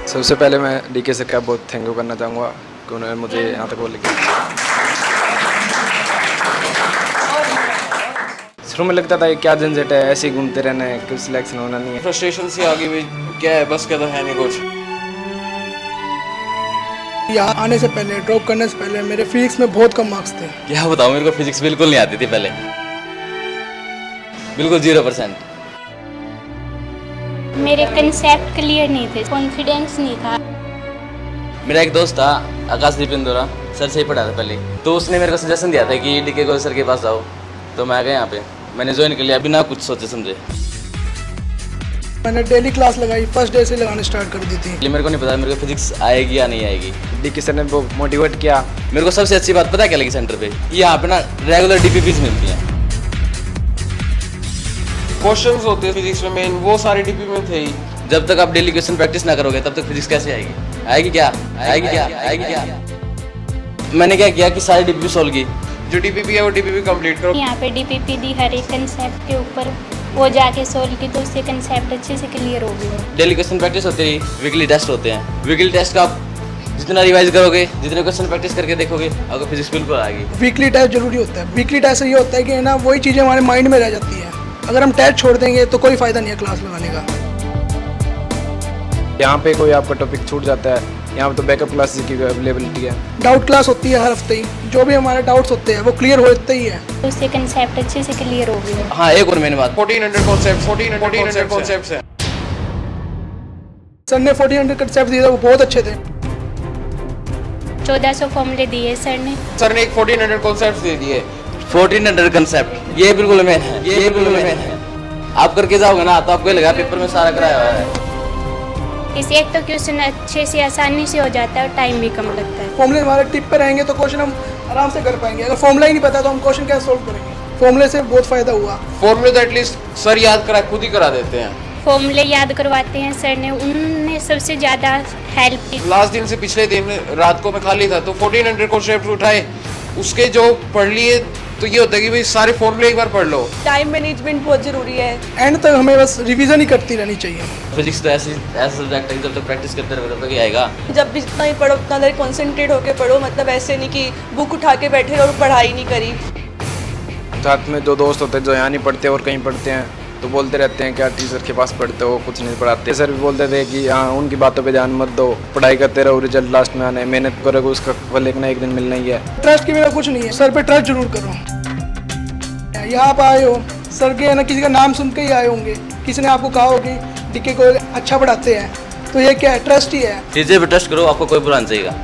Speaker 2: सबसे पहले मैं डीके सर का बहुत थैंक यू करना चाहूँगा कि उन्होंने मुझे यहाँ तक वो लेके। शुरू में लगता था कि क्या झंझट है, ऐसे ही घूमते रहना है, कुछ सिलेक्शन होना नहीं है।
Speaker 3: फ्रस्ट्रेशन से आगे भी क्या है, बस क्या तो है नहीं कुछ।
Speaker 4: यहाँ आने से पहले, ड्रॉप करने से पहले मेरे फिजिक्स में बहुत कम मार्क्स थे।
Speaker 5: क्या बताऊँ, मेरे को फिजिक्स बिल्कुल नहीं आती थी पहले, बिल्कुल 0%।
Speaker 6: मेरे कंसेप्ट क्लियर नहीं थे, कॉन्फिडेंस नहीं था।
Speaker 5: मेरा एक दोस्त था आकाशदीप इंदौरा, सर से ही पढ़ा था पहले, तो उसने मेरे को सजेशन दिया था कि डीके गोयल सर के पास जाओ, तो मैं आ गया यहाँ पे। मैंने ज्वाइन कर लिया बिना कुछ सोचे समझे।
Speaker 4: मैंने डेली क्लास लगाई, फर्स्ट डे से लगाना स्टार्ट कर दी थी।
Speaker 5: मेरे को नहीं पता मेरे को फिजिक्स आएगी या नहीं आएगी।
Speaker 2: डीके सर ने वो मोटिवेट किया।
Speaker 5: मेरे को सबसे अच्छी बात पता है क्या लगी सेंटर पे, यहाँ पे ना रेगुलर डीपीपीज मिलती हैं।
Speaker 3: क्वेश्चंस होते हैं फिजिक्स में मेन, वो सारे डीपी में थे ही।
Speaker 5: जब तक आप डेली क्वेश्चन प्रैक्टिस ना करोगे तब तक फिजिक्स कैसे आएगी? आएगी क्या? आएगी क्या? आएगी क्या? मैंने क्या किया कि सारी डीपीपी सॉल्व की।
Speaker 3: जो डीपीपी है वो डीपीपी कंप्लीट करो।
Speaker 6: यहाँ पे डीपीपी दी हर एक कंसेप्ट के ऊपर, वो जाके सोल्व की तो उससे कंसेप्ट अच्छे से क्लियर हो गया।
Speaker 5: डेली क्वेश्चन प्रैक्टिस होती है, वीकली टेस्ट होते हैं। वीकली टेस्ट का आप जितना रिवाइज करोगे, जितने क्वेश्चन प्रैक्टिस करके देखोगे, आपको फिजिक्स बिल्कुल आएगी।
Speaker 4: वीकली टेस्ट जरूरी होता है। वीकली टेस्ट से ये होता है कि ना वही चीज़ें हमारे माइंड में रह जाती है। अगर हम टेस्ट छोड़ देंगे तो कोई फ़ायदा नहीं है क्लास लगाने का।
Speaker 2: यहाँ पे कोई आपका टॉपिक छूट जाता है, यहाँ पे तो बैकअप क्लासेस की अवेलेबिलिटी है।
Speaker 4: डाउट क्लास होती है हर हफ्ते ही, जो भी हमारे डाउट्स होते हैं वो क्लियर होते ही है।
Speaker 6: तो उससे कंसेप्ट अच्छे से क्लियर हो गया।
Speaker 5: हाँ, एक और मेन बात,
Speaker 3: 1400 कॉन्सेप्ट्स हैं।
Speaker 4: सर ने 1400 कंसेप्ट दिए थे, वो बहुत अच्छे थे।
Speaker 6: 1400 फॉर्मूले दिए सर ने।
Speaker 3: सर ने एक 1400 कॉन्सेप्ट्स दे दिए।
Speaker 5: 1400 कंसेप्ट, ये बिल्कुल मेन है, ये बिल्कुल मेन है। आप करके जाओगे ना तो आपको लगा पेपर में सारा कराया हुआ है।
Speaker 6: इसे एक तो क्वेश्चन अच्छे से आसानी से हो जाता है और टाइम भी कम लगता है।
Speaker 4: फॉर्मूले हमारे टिप पे रहेंगे तो क्वेश्चन हम आराम से कर पाएंगे। अगर फॉर्मूला ही नहीं पता तो हम क्वेश्चन कैसे सोल्व करेंगे। फॉर्मूले से बहुत फ़ायदा हुआ।
Speaker 3: फॉर्मूले तो एटलीस्ट सर याद करा, खुद ही करा देते हैं।
Speaker 6: फॉर्मूले याद करवाते हैं सर ने, उन्होंने सबसे ज़्यादा हेल्प की।
Speaker 3: लास्ट दिन से पिछले दिन रात को मैं खाली था तो 1400 कॉन्सेप्ट उठाए, उसके जो पढ़ लिए तो ये होता है कि भाई सारे फॉर्मूले एक बार पढ़ लो।
Speaker 7: टाइम मैनेजमेंट बहुत जरूरी है।
Speaker 4: एंड तक हमें बस रिवीजन ही करती रहनी चाहिए।
Speaker 5: फिजिक्स तो ऐसा सब्जेक्ट है, जब तक प्रैक्टिस करते रहोगे तब तक ही आएगा।
Speaker 7: जब भी जितना ही पढ़ो उतना देर कॉन्सेंट्रेट होकर पढ़ो, मतलब ऐसे नहीं कि बुक उठा के बैठे और पढ़ाई नहीं करी।
Speaker 2: साथ में जो दोस्त होते हैं जो यहाँ नहीं पढ़ते और कहीं पढ़ते हैं तो बोलते रहते हैं क्या टीचर के पास पढ़ते हो, कुछ नहीं पढ़ाते। सर भी बोलते थे कि हाँ उनकी बातों पे ध्यान मत दो, पढ़ाई करते रहो, रिजल्ट लास्ट में आना है, मेहनत करोगे उसका फल एक ना एक दिन मिलना ही है।
Speaker 4: ट्रस्ट की मेरा कुछ नहीं है, सर पे ट्रस्ट जरूर करो। यहाँ आप आए हो, सर के ना किसी का नाम सुन के ही आए होंगे, किसी ने आपको कहा हो कि डीके को अच्छा पढ़ाते हैं, तो ये क्या है, ट्रस्ट ही है।
Speaker 5: टीचर पे ट्रस्ट करो, आपको कोई बुरा नहीं चाहिएगा।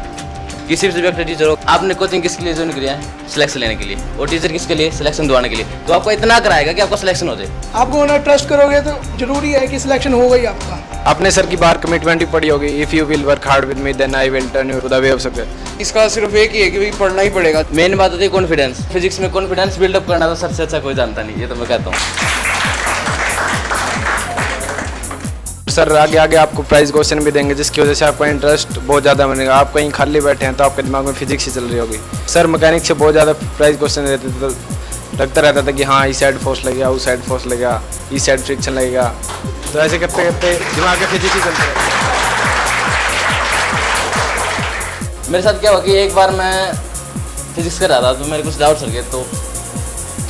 Speaker 5: किसी भी सब्जेक्ट का टीचर हो, आपने कोचिंग किसके लिए ज्वाइन किया है? सिलेक्शन लेने के लिए। और टीचर किसके लिए? सिलेक्शन दिलाने के लिए। तो आपको इतना कराएगा कि आपका सिलेक्शन हो जाए।
Speaker 4: आपको ना ट्रस्ट करोगे तो जरूरी है कि सिलेक्शन होगा ही आपका।
Speaker 2: अपने सर की बार कमिटमेंट भी पड़ी होगी, if you will work hard with me then I will turn you to the way of success.
Speaker 3: इसका सिर्फ एक ही है कि भाई पढ़ना ही पड़ेगा।
Speaker 5: मेन बात होती है कॉन्फिडेंस। फिजिक्स में कॉन्फिडेंस बिल्डअप करना तो सबसे अच्छा कोई जानता नहीं, ये तो मैं कहता हूँ।
Speaker 2: सर आगे आगे आपको प्राइज क्वेश्चन भी देंगे जिसकी वजह से आपका इंटरेस्ट बहुत ज़्यादा बनेगा। आप कहीं खाली बैठे हैं तो आपके दिमाग में फिजिक्स ही चल रही होगी। सर मैकेनिक्स से बहुत ज़्यादा प्राइज क्वेश्चन देते थे तो लगता रहता था कि हाँ इस साइड फोर्स लगेगा, उस साइड फोर्स लगेगा, इस साइड फ्रिक्शन लगेगा, तो ऐसे करते करते दिमाग में फिजिक्स ही चलते रहता।
Speaker 5: मेरे साथ क्या हुआ कि एक बार मैं फिजिक्स कर रहा था तो मेरे कुछ डाउट्स लगे, तो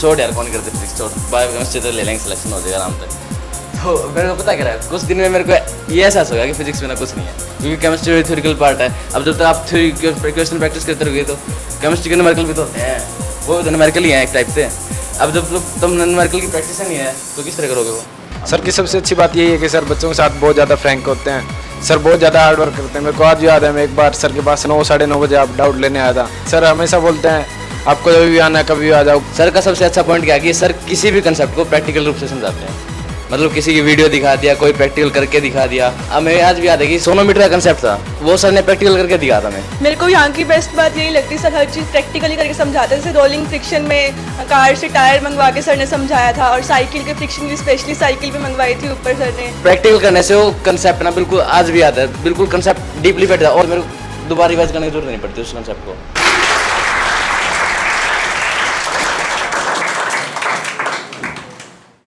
Speaker 5: छोड़ यार कौन करते फिजिक्स, छोड़ बायोकेमिस्ट्री तो ले लेंगे, सिलेक्शन हो जाएगा आराम से। तो मेरे को पता क्या रहा, कुछ दिन में मेरे को ये एहसास होगा कि फिजिक्स में ना कुछ नहीं है, क्योंकि केमिस्ट्री थ्योरिकल पार्ट है। अब जब तक आप क्वेश्चन प्रैक्टिस करते रहोगे तो केमिस्ट्री के न्यूमेरिकल भी तो होते हैं, वो न्यूमेरिकल ही है एक टाइप से। अब जब तुम न्यूमेरिकल की प्रैक्टिस नहीं है तो किस तरह करोगे वो?
Speaker 2: सर की सबसे अच्छी बात यही है कि सर बच्चों के साथ बहुत ज़्यादा फ्रैंक होते हैं। सर बहुत ज़्यादा हार्ड वर्क करते हैं। मेरे को आज याद है, मैं एक बार सर के पास 9 साढ़े 9 बजे आप डाउट लेने आया था। सर हमेशा बोलते हैं आपको कभी भी आना है, कभी भी आ जाओ।
Speaker 5: सर का सबसे अच्छा पॉइंट क्या है कि सर किसी भी कंसेप्ट को प्रैक्टिकल रूप से समझाते हैं। मतलब किसी की वीडियो दिखा दिया, कोई प्रैक्टिकल करके दिखा दिया। अब मेरे आज भी याद है कि सोनोमीटर का कंसेप्ट था, वो सर ने प्रैक्टिकल करके दिखा था। मैं
Speaker 7: मेरे को यहाँ की बेस्ट बात यही लगती है, सर हर चीज़ प्रैक्टिकली करके समझाते हैं। जैसे रोलिंग फ्रिक्शन में कार से टायर मंगवा के सर ने समझाया था, और साइकिल के फ्रिक्शन की स्पेशली साइकिल भी मंगवाई थी ऊपर सर ने।
Speaker 5: प्रैक्टिकल करने से वो कंसेप्ट ना बिल्कुल आज भी याद है, बिल्कुल कंसेप्ट डीपली बैठ जाता है और मेरे को दोबारा रिवाइज करने की जरूरत नहीं पड़ती उस कंसेप्ट को।